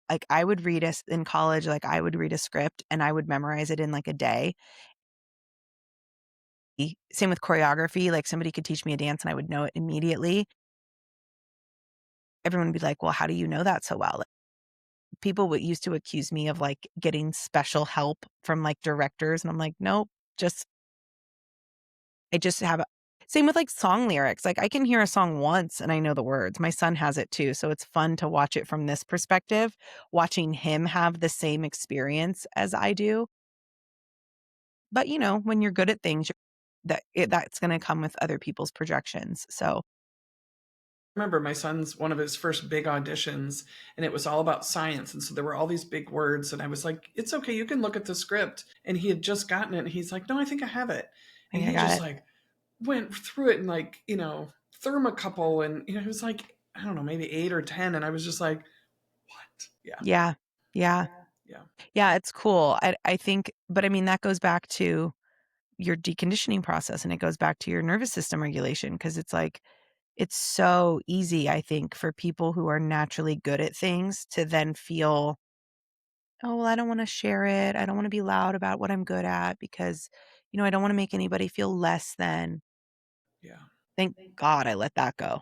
Like I would read in college, like I would read a script and I would memorize it in like a day. Same with choreography. Like somebody could teach me a dance and I would know it immediately. Everyone would be like, well, how do you know that so well? People would used to accuse me of like getting special help from like directors. And I'm like, nope, just, I just have same with like song lyrics. Like I can hear a song once and I know the words. My son has it too. So it's fun to watch it from this perspective, watching him have the same experience as I do. But when you're good at things, that's going to come with other people's projections. So Remember my son's one of his first big auditions and it was all about science and so there were all these big words and I was like, it's okay, you can look at the script, and he had just gotten it and he's like, no, I think I have it. I And think I he got just it. like went through it and like, thermocouple, and it was like, I don't know, maybe 8 or 10, and I was just like, what? Yeah. Yeah. Yeah. Yeah. Yeah. It's cool. I think, but I mean, that goes back to your deconditioning process and it goes back to your nervous system regulation because it's like, it's so easy, I think, for people who are naturally good at things to then feel, oh, well, I don't want to share it. I don't want to be loud about what I'm good at because, I don't want to make anybody feel less than. Yeah. Thank God I let that go.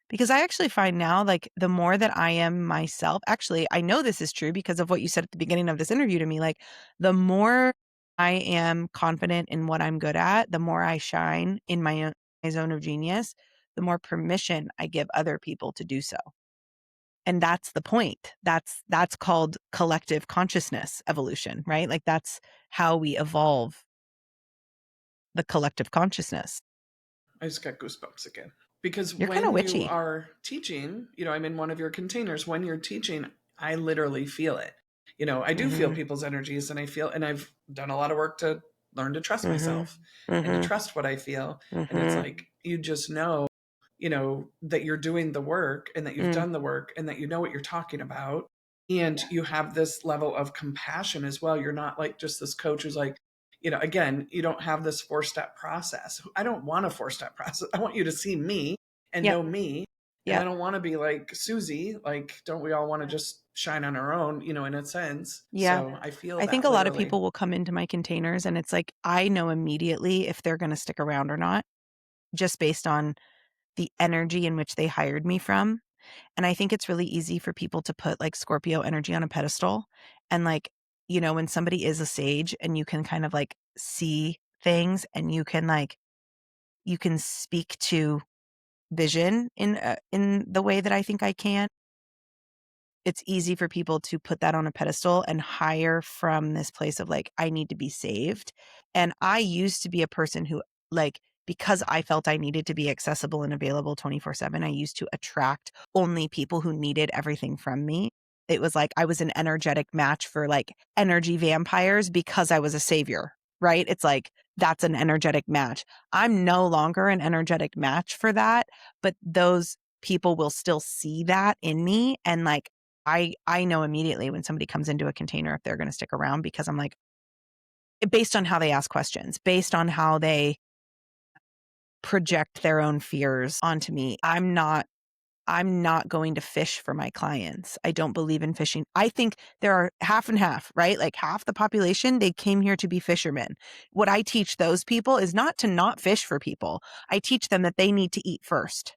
Because I actually find now, like, the more that I am myself, actually, I know this is true because of what you said at the beginning of this interview to me. Like, the more I am confident in what I'm good at, the more I shine in my zone of genius, the more permission I give other people to do so. And that's the point. That's called collective consciousness evolution, right? Like, that's how we evolve the collective consciousness. I just got goosebumps again. Because You're kind of when you witchy. are teaching, I'm in one of your containers. When you're teaching, I literally feel it. I do feel Mhm. people's energies, and I've done a lot of work to learn to trust Mhm. myself and to Mhm. trust what I feel. And it's Mhm. like, you just know, that you're doing the work and that you've Mm. done the work and that you know what you're talking about. And you have this level of compassion as well. You're not like just this coach who's like, again, you don't have this 4-step process. I don't want a 4-step process. I want you to see me and Yep. know me. And I Yep. don't want to be like Susie. Like, don't we all want to just shine on our own, in a sense? Yeah. So I feel I think that a lot of literally. people will come into my containers and it's like I know immediately if they're going to stick around or not just based on the energy in which they hired me from. And I think it's really easy for people to put like Scorpio energy on a pedestal and like, when somebody is a sage and you can kind of like see things and you can speak to vision in the way that I think I can. It's easy for people to put that on a pedestal and hire from this place of like, I need to be saved. And I used to be a person who, like, because I felt I needed to be accessible and available 24/7, I used to attract only people who needed everything from me. It was like I was an energetic match for like energy vampires because I was a savior, right? It's like that's an energetic match. I'm no longer an energetic match for that, but those people will still see that in me. And like, I know immediately when somebody comes into a container if they're going to stick around, because I'm like, based on how they ask questions, based on how they project their own fears onto me. I'm not going to fish for my clients. I don't believe in fishing. I think there are half and half, right? Like half the population, they came here to be fishermen. What I teach those people is not to not fish for people. I teach them that they need to eat first.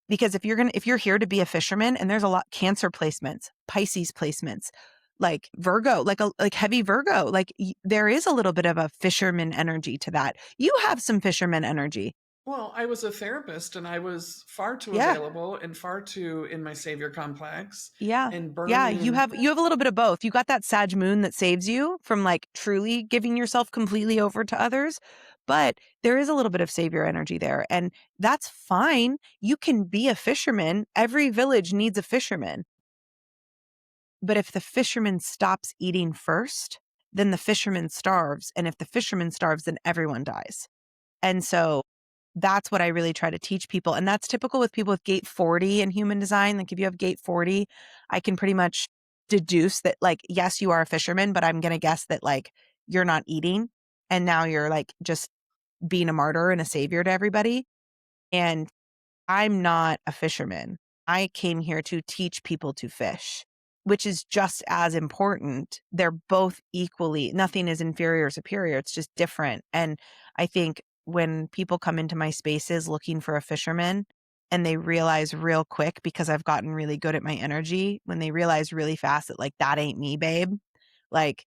Because if you're here to be a fisherman, and there's a lot Cancer placements, Pisces placements, like Virgo, like heavy Virgo, like there is a little bit of a fisherman energy to that. You have some fisherman energy. Well, I was a therapist and I was far too Yeah. available and far too in my savior complex Yeah. and Yeah, you burning. have a little bit of both. You got that Sag moon that saves you from like truly giving yourself completely over to others, but there is a little bit of savior energy there, and that's fine. You can be a fisherman. Every village needs a fisherman. But if the fisherman stops eating first, then the fisherman starves, and if the fisherman starves, then everyone dies. And so that's what I really try to teach people. And that's typical with people with gate 40 in human design. Like if you have gate 40, I can pretty much deduce that, like, yes, you are a fisherman, but I'm going to guess that like you're not eating. And now you're like just being a martyr and a savior to everybody. And I'm not a fisherman. I came here to teach people to fish, which is just as important. They're both equally, nothing is inferior or superior. It's just different. And I think when people come into my spaces looking for a fisherman and they realize real quick, because I've gotten really good at my energy, when they realize really fast that like, that ain't me, babe, like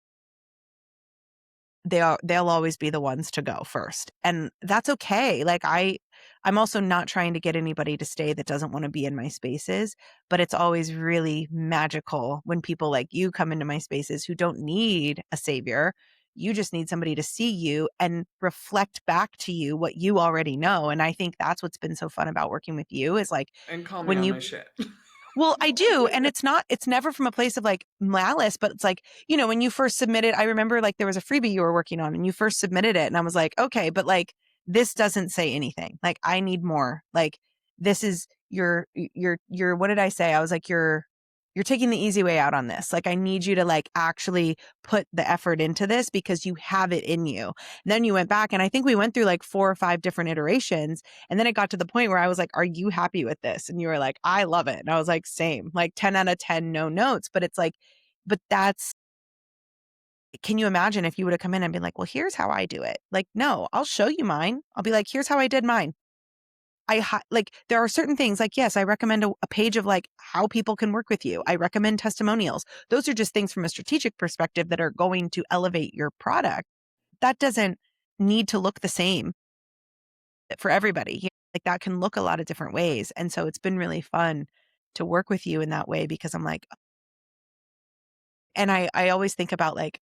they'll always be the ones to go first. And that's okay. Like I'm also not trying to get anybody to stay that doesn't want to be in my spaces, but it's always really magical when people like you come into my spaces who don't need a savior. You just need somebody to see you and reflect back to you what you already know. And I think that's what's been so fun about working with you is like And call me when on you my shit. well, I do. And it's never from a place of like malice, but it's like, when you first submitted, I remember like there was a freebie you were working on and you first submitted it. And I was like, okay, but like, this doesn't say anything. Like, I need more. Like, this is what did I say? I was like, you're taking the easy way out on this. Like, I need you to like actually put the effort into this because you have it in you. And then you went back and I think we went through like 4 or 5 different iterations. And then it got to the point where I was like, are you happy with this? And you were like, I love it. And I was like, same, like 10 out of 10, no notes. But it's like, but can you imagine if you would have come in and been like, well, here's how I do it? Like, no, I'll show you mine. I'll be like, here's how I did mine. Like, there are certain things like, yes, I recommend a page of like how people can work with you. I recommend testimonials. Those are just things from a strategic perspective that are going to elevate your product. That doesn't need to look the same for everybody. Like that can look a lot of different ways. And so it's been really fun to work with you in that way because I'm like, and I always think about like,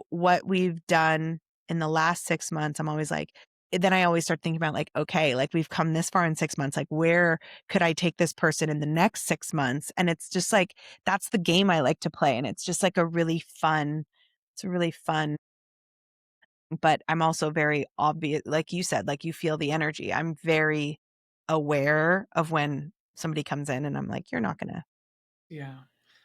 what we've done in the last 6 months. I'm always like, then I always start thinking about like, okay, like we've come this far in 6 months. Like, where could I take this person in the next 6 months? And it's just like, that's the game I like to play. And it's just like it's a really fun, but I'm also very obvious, like you said, like you feel the energy. I'm very aware of when somebody comes in and I'm like, Yeah.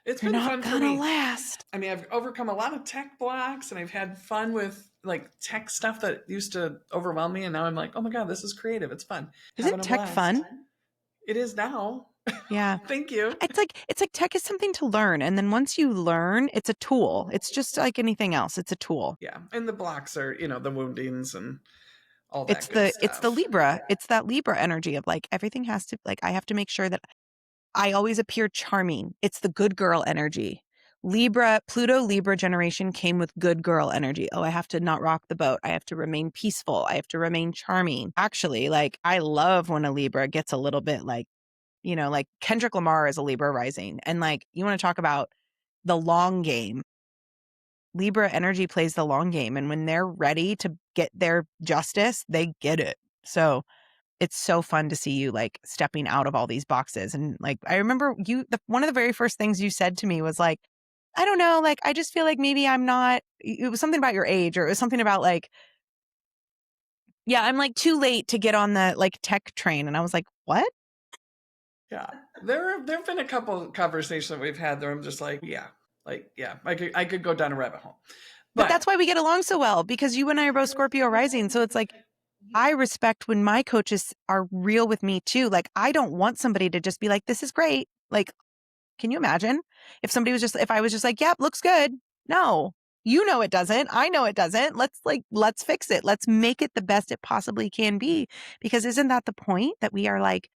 It's you're been not fun for gonna me. last. I mean, I've overcome a lot of tech blocks and I've had fun with like tech stuff that used to overwhelm me. And now I'm like, oh my God, this is creative. It's fun. Having Isn't a tech blast. fun? It is now. Yeah. Thank you. It's like tech is something to learn. And then once you learn, it's a tool. It's just like anything else. It's a tool. Yeah. And the blocks are, the woundings and all that It's good the stuff. Libra. It's that Libra energy of like everything has to like I have to make sure that I always appear charming. It's the good girl energy. Pluto Libra generation came with good girl energy. Oh, I have to not rock the boat. I have to remain peaceful. I have to remain charming. Actually, like I love when a Libra gets a little bit like, like Kendrick Lamar is a Libra rising. And like you want to talk about the long game. Libra energy plays the long game. And when they're ready to get their justice, they get it. So it's so fun to see you like stepping out of all these boxes. And like, I remember one of the very first things you said to me was like, I don't know, like, I just feel like maybe I'm not, it was something about your age or it was something about like, Yeah, I'm like too late to get on the like tech train. And I was like, what? Yeah. There've been a couple conversations that we've had there. I'm just like, yeah, I could go down a rabbit hole. But that's why we get along so well, because you and I are both Scorpio rising. So it's like, I respect when my coaches are real with me too. Like, I don't want somebody to just be like, this is great. Like, can you imagine if somebody was just, if I was just like, yep, looks good. No, you know, it doesn't. I know it doesn't. Let's fix it. Let's make it the best it possibly can be. Because isn't that the point, that we are like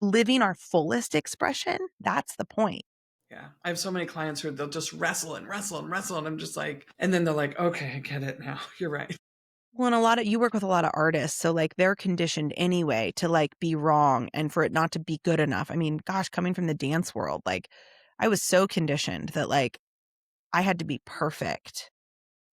living our fullest expression? That's the point. Yeah. I have so many clients who they'll just wrestle and wrestle and wrestle. And I'm just like, and then they're like, okay, I get it now. You're right. Well, and you work with a lot of artists, so like they're conditioned anyway to like be wrong and for it not to be good enough. I mean, gosh, coming from the dance world, like I was so conditioned that like I had to be perfect.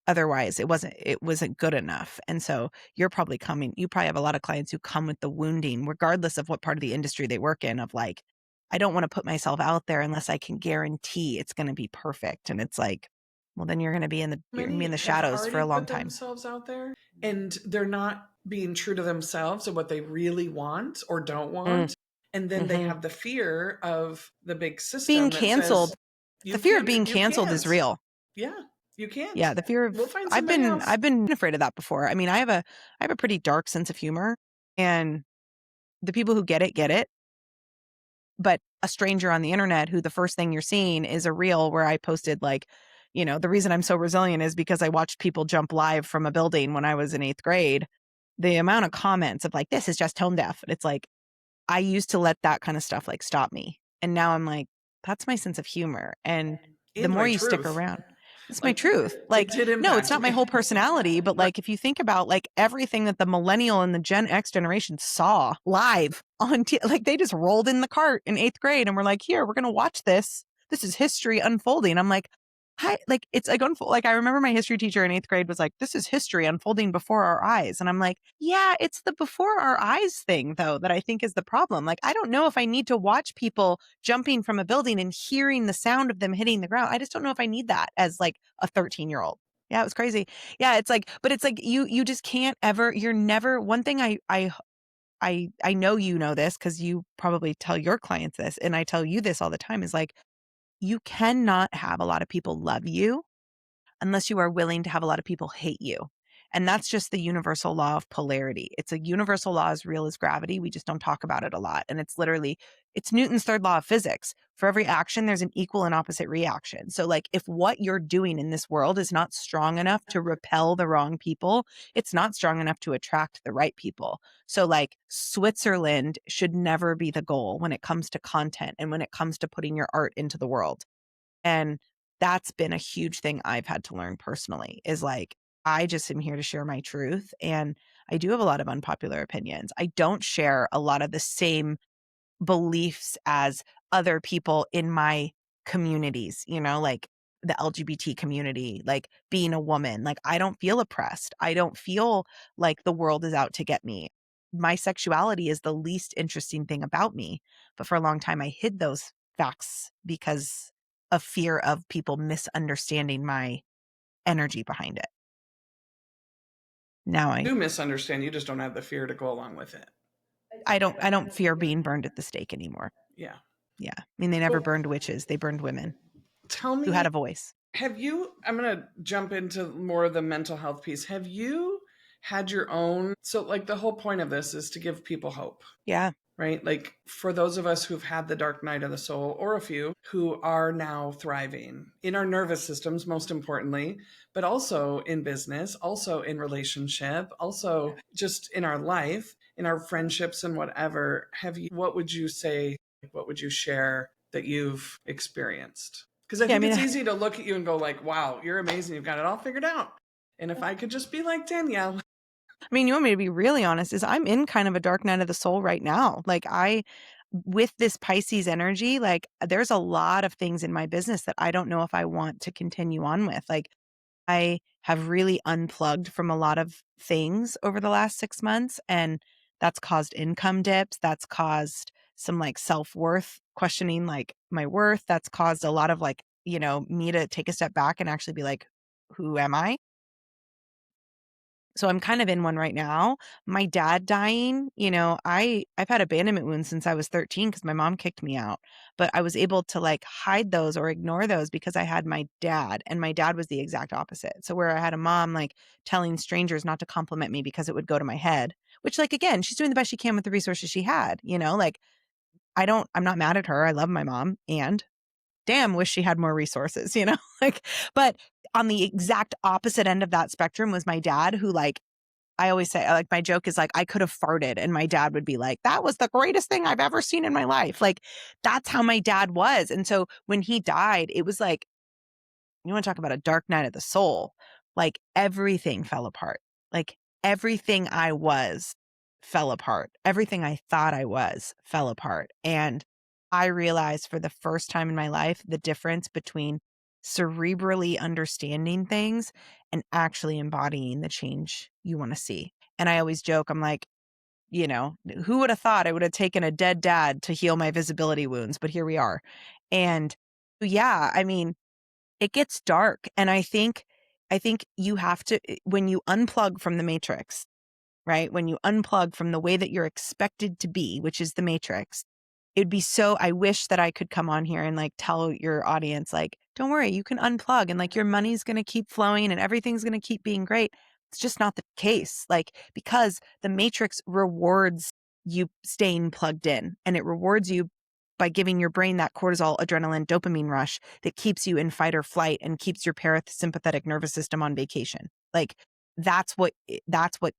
Otherwise, it wasn't good enough. And so you probably have a lot of clients who come with the wounding, regardless of what part of the industry they work in, of like, I don't want to put myself out there unless I can guarantee it's going to be perfect. And it's like, well, then you're going to be in the Have shadows for already a long put time. themselves out there and they're not being true to themselves and what they really want or don't Mm, want. And then they hmm have the fear of the big Being system that says, canceled. The fear of being you canceled is can't. real. Yeah, you can't. Yeah, the fear We'll of find I've somebody been else. I've been afraid of that before. I mean, I have a pretty dark sense of humor, and the people who get it. But a stranger on the internet who the first thing you're seeing is a reel where I posted like, the reason I'm so resilient is because I watched people jump live from a building when I was in 8th grade. The amount of comments of like, this is just tone deaf. It's like, I used to let that kind of stuff like stop me. And now I'm like, that's my sense of humor. And the And more my you stick truth. around, it's my Like truth. it Like, did no, it's impact not my me. whole personality, but Right. like if you think about like everything that the millennial and the Gen X generation saw live on like they just rolled in the cart in 8th grade and we're like, here, we're gonna watch this. This is history unfolding. I'm like, hi, like it's like like I remember my history teacher in 8th grade was like, this is history unfolding before our eyes. And I'm like, yeah, it's the before our eyes thing though that I think is the problem. Like, I don't know if I need to watch people jumping from a building and hearing the sound of them hitting the ground. I just don't know if I need that as like a 13-year-old. Yeah, it was crazy. Yeah, it's like, but it's like you just can't ever, you're never, one thing I know you know this because you probably tell your clients this, and I tell you this all the time, is like, you cannot have a lot of people love you unless you are willing to have a lot of people hate you. And that's just the universal law of polarity. It's a universal law as real as gravity. We just don't talk about it a lot. And it's Newton's third law of physics. For every action, there's an equal and opposite reaction. So like if what you're doing in this world is not strong enough to repel the wrong people, it's not strong enough to attract the right people. So like Switzerland should never be the goal when it comes to content and when it comes to putting your art into the world. And that's been a huge thing I've had to learn personally, is like, I just am here to share my truth. And I do have a lot of unpopular opinions. I don't share a lot of the same beliefs as other people in my communities, like the LGBT community, like being a woman. Like, I don't feel oppressed. I don't feel like the world is out to get me. My sexuality is the least interesting thing about me. But for a long time, I hid those facts because of fear of people misunderstanding my energy behind it. Now You misunderstand. You just don't have the fear to go along with it. I don't fear being burned at the stake anymore. Yeah. Yeah. I mean, they never So burned witches. They burned women tell who had me, a voice. I'm going to jump into more of the mental health piece. Have you had your own? So, like, the whole point of this is to give people hope, Yeah. right? Like, for those of us who've had the dark night of the soul, or a few who are now thriving in our nervous systems, most importantly, but also in business, also in relationship, also just in our life, in our friendships and whatever. What would you say? What would you share that you've experienced? Because I Yeah. I think mean, it's easy to look at you and go like, wow, you're amazing. You've got it all figured out. And if I could just be like Danielle. you want me to be really honest, is I'm in kind of a dark night of the soul right now. Like with this Pisces energy, like there's a lot of things in my business that I don't know if I want to continue on with. Like I have really unplugged from a lot of things over the last 6 months, and that's caused income dips. That's caused some like self-worth questioning, like my worth. That's caused a lot of like, me to take a step back and actually be like, who am I? So I'm kind of in one right now. My dad dying, I've had abandonment wounds since I was 13 because my mom kicked me out. But I was able to like hide those or ignore those because I had my dad, and my dad was the exact opposite. So where I had a mom like telling strangers not to compliment me because it would go to my head, which like again, she's doing the best she can with the resources she had, like I'm not mad at her. I love my mom, and damn, wish she had more resources, like, but on the exact opposite end of that spectrum was my dad, who like, I always say, like, my joke is like, I could have farted and my dad would be like, that was the greatest thing I've ever seen in my life. Like, that's how my dad was. And so when he died, it was like, you want to talk about a dark night of the soul, like everything fell apart. Like everything I was fell apart. Everything I thought I was fell apart. And I realized for the first time in my life the difference between cerebrally understanding things and actually embodying the change you want to see. And I always joke, I'm like, who would have thought I would have taken a dead dad to heal my visibility wounds? But here we are. And yeah, I mean, it gets dark. And I think you have to, when you unplug from the matrix, right? When you unplug from the way that you're expected to be, which is the matrix, it'd be so, I wish that I could come on here and like tell your audience, like, don't worry, you can unplug and like your money's going to keep flowing and everything's going to keep being great. It's just not the case. Like, because the matrix rewards you staying plugged in, and it rewards you by giving your brain that cortisol, adrenaline, dopamine rush that keeps you in fight or flight and keeps your parasympathetic nervous system on vacation. Like, that's what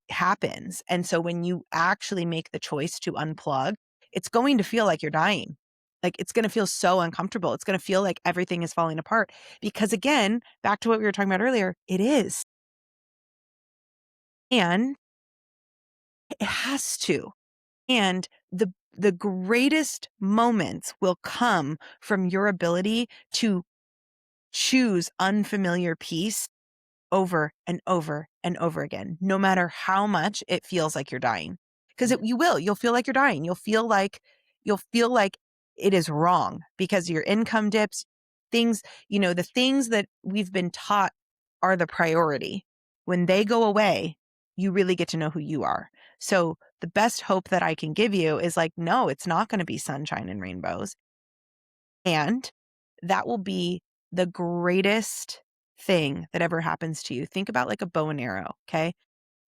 happens. And so when you actually make the choice to unplug, it's going to feel like you're dying. Like, it's going to feel so uncomfortable. It's going to feel like everything is falling apart because, again, back to what we were talking about earlier, it is. And it has to. And the greatest moments will come from your ability to choose unfamiliar peace over and over and over again, no matter how much it feels like you're dying. Because you'll feel like you're dying. You'll feel like it is wrong because your income dips, things, the things that we've been taught are the priority. When they go away, you really get to know who you are. So the best hope that I can give you is like, no, it's not going to be sunshine and rainbows. And that will be the greatest thing that ever happens to you. Think about like a bow and arrow, okay?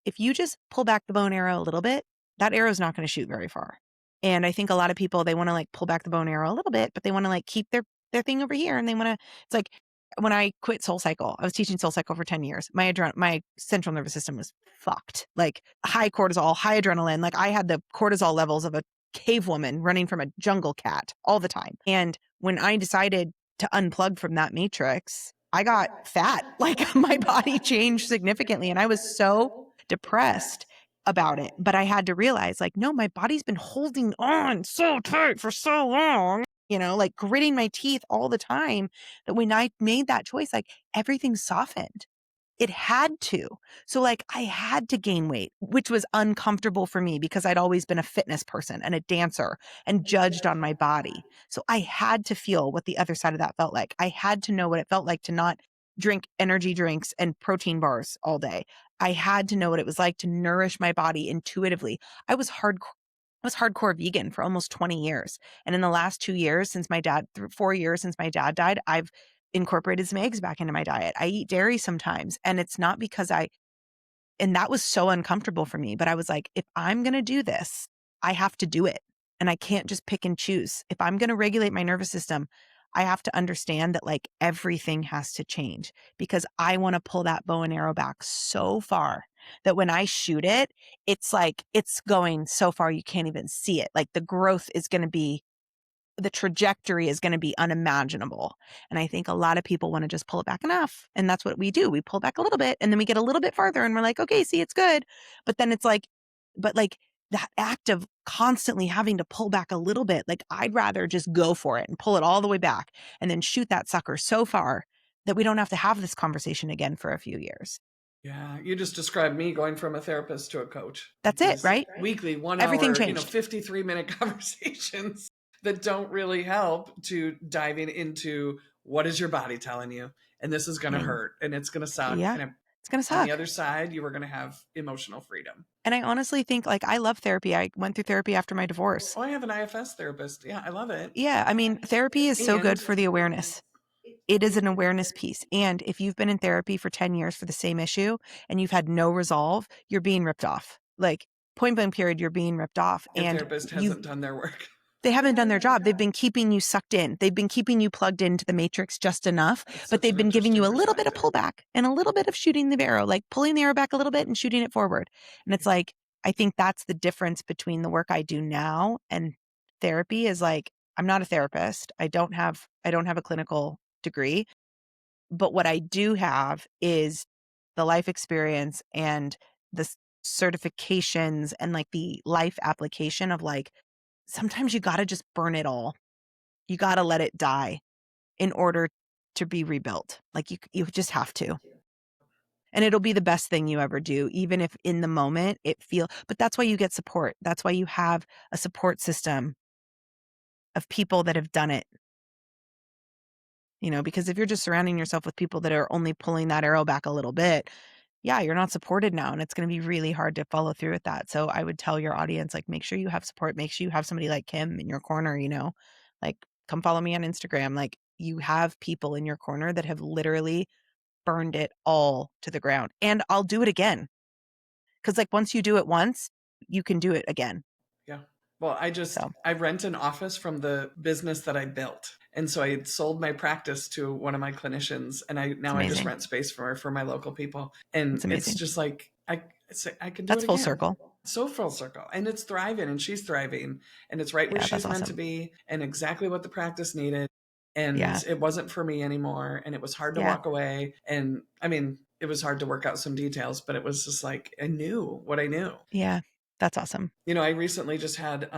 If you just pull back the bow and arrow a little bit, that arrow is not going to shoot very far. And I think a lot of people, they want to like pull back the bow and arrow a little bit, but they want to like keep their thing over here, and they want to, it's like when I quit Soul Cycle, I was teaching Soul Cycle for 10 years. My central nervous system was fucked. Like high cortisol, high adrenaline. Like I had the cortisol levels of a cave woman running from a jungle cat all the time. And when I decided to unplug from that matrix, I got fat. Like my body changed significantly, and I was so depressed about it. But I had to realize, like, no, my body's been holding on so tight for so long, like gritting my teeth all the time, that when I made that choice, like everything softened. It had to. So like I had to gain weight, which was uncomfortable for me because I'd always been a fitness person and a dancer and judged on my body. So I had to feel what the other side of that felt like. I had to know what it felt like to not drink energy drinks and protein bars all day. I had to know what it was like to nourish my body intuitively. I was hardcore vegan for almost 20 years. And in the last 2 years, 4 years since my dad died, I've incorporated some eggs back into my diet. I eat dairy sometimes. And it's not because and that was so uncomfortable for me. But I was like, if I'm going to do this, I have to do it. And I can't just pick and choose. If I'm going to regulate my nervous system, I have to understand that like everything has to change, because I want to pull that bow and arrow back so far that when I shoot it, it's like it's going so far you can't even see it. Like the trajectory is going to be unimaginable. And I think a lot of people want to just pull it back enough. And that's what we do. We pull back a little bit and then we get a little bit farther and we're like, okay, see, it's good. But then it's like, but like that act of constantly having to pull back a little bit, like I'd rather just go for it and pull it all the way back and then shoot that sucker so far that we don't have to have this conversation again for a few years. Yeah, you just described me going from a therapist to a coach. That's it, right? Weekly, 1 Everything hour, changed. 53-minute conversations that don't really help to diving into what is your body telling you, and this is going to hurt, and it's going to suck, Yeah. and It's going to On the suck. other side, you were going to have emotional freedom. And I honestly think, like, I love therapy. I went through therapy after my divorce. Oh, I have an IFS therapist. Yeah, I love it. Yeah. I mean, therapy is so good for the awareness. It is an awareness piece. And if you've been in therapy for 10 years for the same issue and you've had no resolve, you're being ripped off. Like, point blank period, you're being ripped off. Your And therapist hasn't done their work. they haven't done their job. They've been keeping you sucked in. They've been keeping you plugged into the matrix just enough, That's but such they've an been giving you interesting a little bit of perspective. pullback and a little bit of shooting the arrow, like pulling the arrow back a little bit and shooting it forward. And it's like, I think that's the difference between the work I do now and therapy is like, I'm not a therapist. I don't have a clinical degree, but what I do have is the life experience and the certifications and like the life application of like, sometimes you got to just burn it all. You got to let it die in order to be rebuilt. Like you just have to. And it'll be the best thing you ever do, even if in the moment but that's why you get support. That's why you have a support system of people that have done it. Because if you're just surrounding yourself with people that are only pulling that arrow back a little bit, yeah, you're not supported now. And it's going to be really hard to follow through with that. So I would tell your audience, like, make sure you have support. Make sure you have somebody like Kim in your corner, like come follow me on Instagram. Like you have people in your corner that have literally burned it all to the ground. And I'll do it again. Cause like once you do it once, you can do it again. Yeah. Well, I rent an office from the business that I built. And so I sold my practice to one of my clinicians, and I just rent space for my local people. And it's just like I can do That's it full again. circle. So full circle. And it's thriving and she's thriving and it's right where Yeah, she's that's meant to awesome. be and exactly what the practice needed. And Yeah. it wasn't for me anymore. And it was hard to Yeah. walk away. And I mean, it was hard to work out some details, but it was just like I knew what I knew. Yeah. That's awesome. I recently just had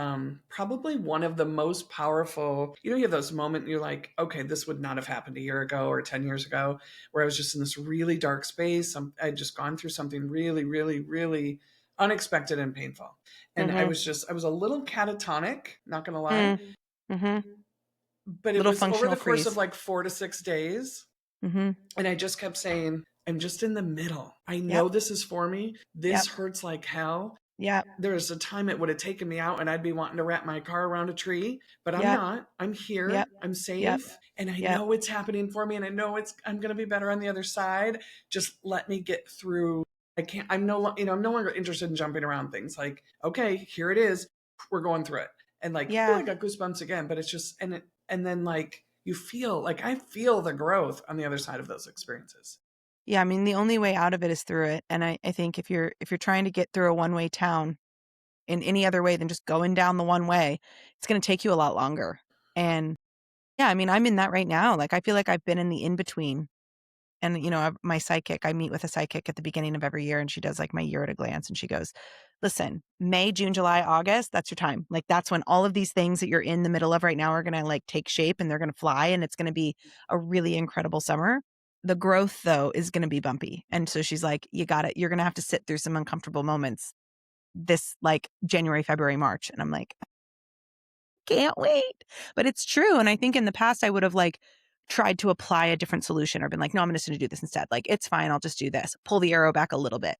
probably one of the most powerful, you have those moments you're like, okay, this would not have happened a year ago or 10 years ago, where I was just in this really dark space. I'd just gone through something really, really, really unexpected and painful. And I was a little catatonic, not going to lie. Mm-hmm. But it Little was over the functional course of freeze. like 4 to 6 days. Mm-hmm. And I just kept saying, I'm just in the middle. I know Yep. this is for me. This hurts like hell. Yeah. There's a time it would have taken me out and I'd be wanting to wrap my car around a tree, but I'm Yep. not. I'm here. Yep. I'm Yep. safe. And I Yep. know it's happening for me and I know I'm going to be better on the other side. Just let me get through. I'm no longer interested in jumping around things like, okay, here it is. We're going through it. And like, Yeah. I got goosebumps again, but it's just, and then like, I feel the growth on the other side of those experiences. Yeah. I mean, the only way out of it is through it. And I think if you're trying to get through a one-way town in any other way than just going down the one way, it's going to take you a lot longer. And yeah, I mean, I'm in that right now. Like, I feel like I've been in the in-between. And, my psychic, I meet with a psychic at the beginning of every year and she does like my year at a glance. And she goes, listen, May, June, July, August, that's your time. Like, that's when all of these things that you're in the middle of right now are going to like take shape and they're going to fly. And it's going to be a really incredible summer. The growth though is going to be bumpy. And so she's like, you're going to have to sit through some uncomfortable moments this like January, February, March. And I'm like, can't wait. But it's true. And I think in the past I would have like tried to apply a different solution or been like, no, I'm just going to do this instead. Like, it's fine. I'll just do this. Pull the arrow back a little bit.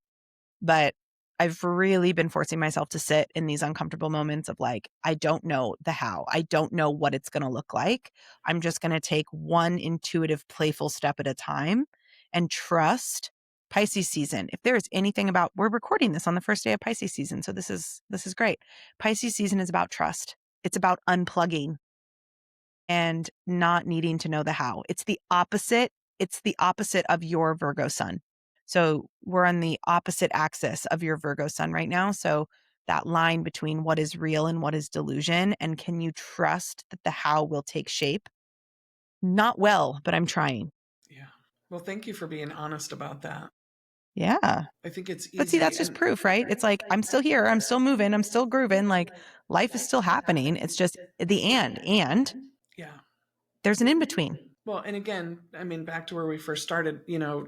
But I've really been forcing myself to sit in these uncomfortable moments of like, I don't know the how. I don't know what it's going to look like. I'm just going to take one intuitive, playful step at a time and trust Pisces season. If there is anything about, we're recording this on the first day of Pisces season. So this is great. Pisces season is about trust. It's about unplugging and not needing to know the how. It's the opposite. It's the opposite of your Virgo sun. So we're on the opposite axis of your Virgo sun right now. So that line between what is real and what is delusion. And can you trust that the how will take shape? Not well, but I'm trying. Yeah. Well, thank you for being honest about that. Yeah. I think it's easy. But see, that's just proof, right? It's like, I'm still here. I'm still moving. I'm still grooving. Like, life is still happening. It's just the and yeah. There's an in between. Well, and again, I mean, back to where we first started,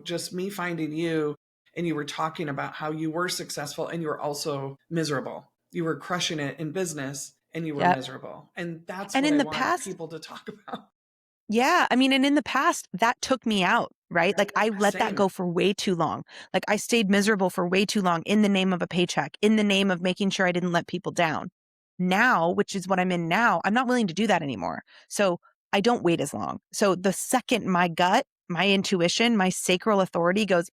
just me finding you and you were talking about how you were successful and you were also miserable. You were crushing it in business and you were miserable. And that's what I want people to talk about. Yeah. I mean, and in the past, that took me out, right? Like I let that Same. go for way too long. Like I stayed miserable for way too long in the name of a paycheck, in the name of making sure I didn't let people down. Now, which is what I'm in now, I'm not willing to do that anymore. So I don't wait as long. So the second my gut, my intuition, my sacral authority goes,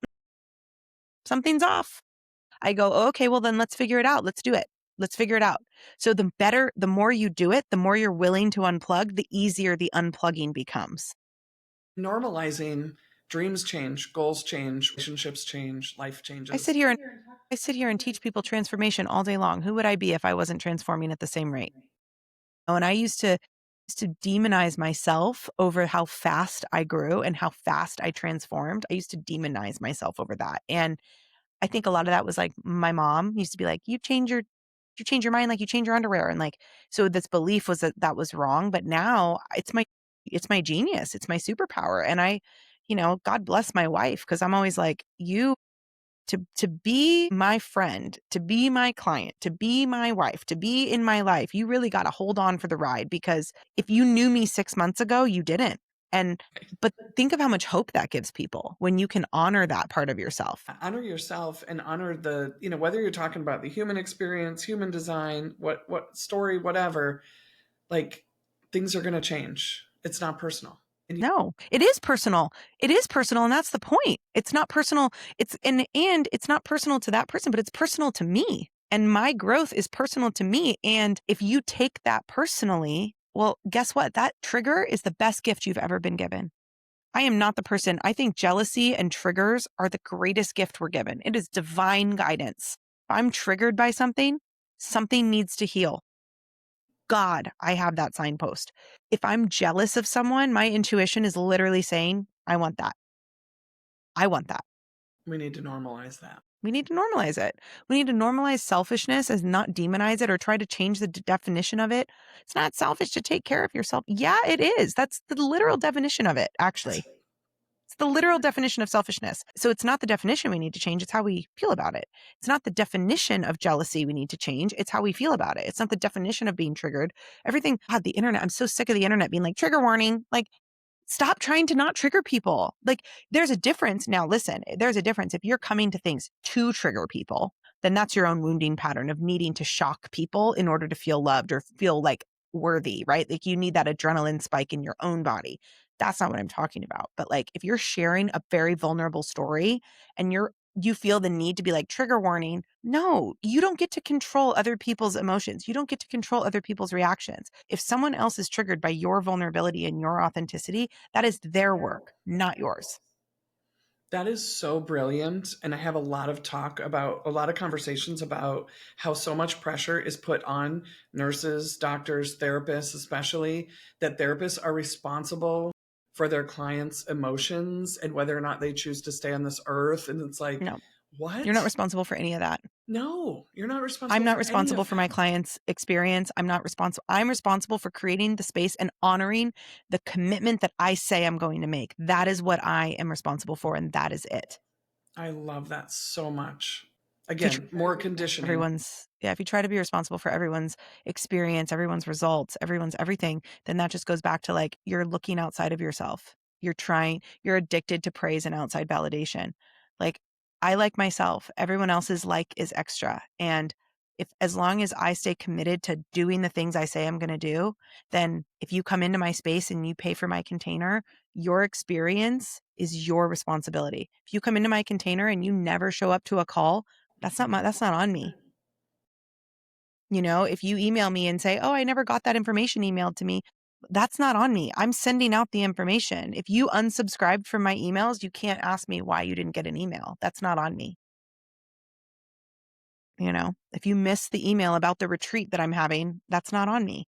something's off, I go, "Oh, okay, well then let's figure it out. Let's do it. Let's figure it out." So the more you do it, the more you're willing to unplug, the easier the unplugging becomes. Normalizing dreams change, goals change, relationships change, life I changes. sit here and I sit here and teach people transformation all day long. Who would I be if I wasn't transforming at the same rate? Oh, and I used to demonize myself over how fast I grew and how fast I transformed. I used to demonize myself over that. And I think a lot of that was like my mom used to be like, you change your mind like you change your underwear. And like, so this belief was that that was wrong. But now it's my genius. It's my superpower. And God bless my wife, because I'm always like, to be my friend, to be my client, to be my wife, to be in my life, you really got to hold on for the ride, because if you knew me 6 months ago, you didn't. But think of how much hope that gives people when you can honor that part of yourself. Honor yourself and honor the, whether you're talking about the human experience, human design, what story, whatever, like things are going to change. It's not personal. No, it is personal. It is personal. And that's the point. It's not personal. And it's not personal to that person, but it's personal to me. And my growth is personal to me. And if you take that personally, well, guess what? That trigger is the best gift you've ever been given. I am not the person. I think jealousy and triggers are the greatest gift we're given. It is divine guidance. If I'm triggered by something, something needs to heal. God, I have that signpost. If I'm jealous of someone, my intuition is literally saying, I want that. I want that. We need to normalize that. We need to normalize it. We need to normalize selfishness as not demonize it or try to change the definition of it. It's not selfish to take care of yourself. Yeah, it is. That's the literal definition of it, actually. It's the literal definition of selfishness. So it's not the definition we need to change. It's how we feel about it. It's not the definition of jealousy we need to change. It's how we feel about it. It's not the definition of being triggered. Everything, God, the internet, I'm so sick of the internet being like, trigger warning. Like, stop trying to not trigger people. Like, there's a difference. Now, listen, there's a difference. If you're coming to things to trigger people, then that's your own wounding pattern of needing to shock people in order to feel loved or feel like worthy, right? Like you need that adrenaline spike in your own body. That's not what I'm talking about. But like if you're sharing a very vulnerable story and you feel the need to be like trigger warning, no, you don't get to control other people's emotions. You don't get to control other people's reactions. If someone else is triggered by your vulnerability and your authenticity, that is their work, not yours. That is so brilliant. And I have a lot of conversations about how so much pressure is put on nurses, doctors, therapists, especially that therapists are responsible for their clients' emotions and whether or not they choose to stay on this earth. And it's like, No, what? you're not responsible for any of that. No, you're not I'm responsible not for any responsible of for my that. client's experience. I'm not responsible. I'm responsible for creating the space and honoring the commitment that I say I'm going to make. That is what I am responsible for, and that is it. I love that so much. If you Again, more conditioning. if you try to be responsible for everyone's experience, everyone's results, everyone's everything, then that just goes back to like you're looking outside of yourself. You're addicted to praise and outside validation. Like I like myself, everyone else's like is extra. And if as long as I stay committed to doing the things I say I'm going to do, then if you come into my space and you pay for my container, your experience is your responsibility. If you come into my container and you never show up to a call, that's not on me. If you email me and say, "Oh, I never got that information emailed to me," that's not on me. I'm sending out the information. If you unsubscribed from my emails, you can't ask me why you didn't get an email. That's not on me. If you miss the email about the retreat that I'm having, that's not on me.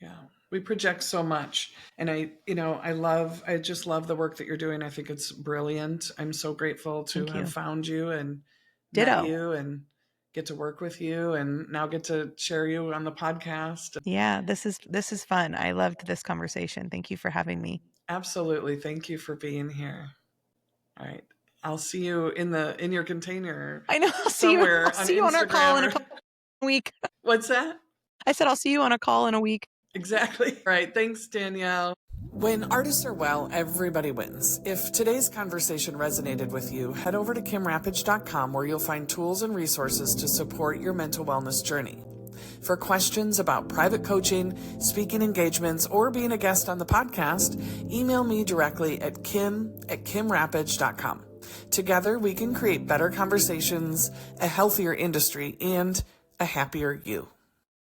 Yeah. We project so much. And I just love the work that you're doing. I think it's brilliant. I'm so grateful to Thank have you. found you and met Ditto. you and get to work with you and now get to share you on the podcast. Yeah, this is fun. I loved this conversation. Thank you for having me. Absolutely. Thank you for being here. All right. I'll see you in your container I know. somewhere I'll on see you on our call in Instagram a or week. what's that? I said I'll see you on a call in a week. Exactly. Right. Thanks, Danielle. When artists are well, everybody wins. If today's conversation resonated with you, head over to kimrapach.com where you'll find tools and resources to support your mental wellness journey. For questions about private coaching, speaking engagements, or being a guest on the podcast, email me directly at kim@kimrapach.com. Together, we can create better conversations, a healthier industry, and a happier you.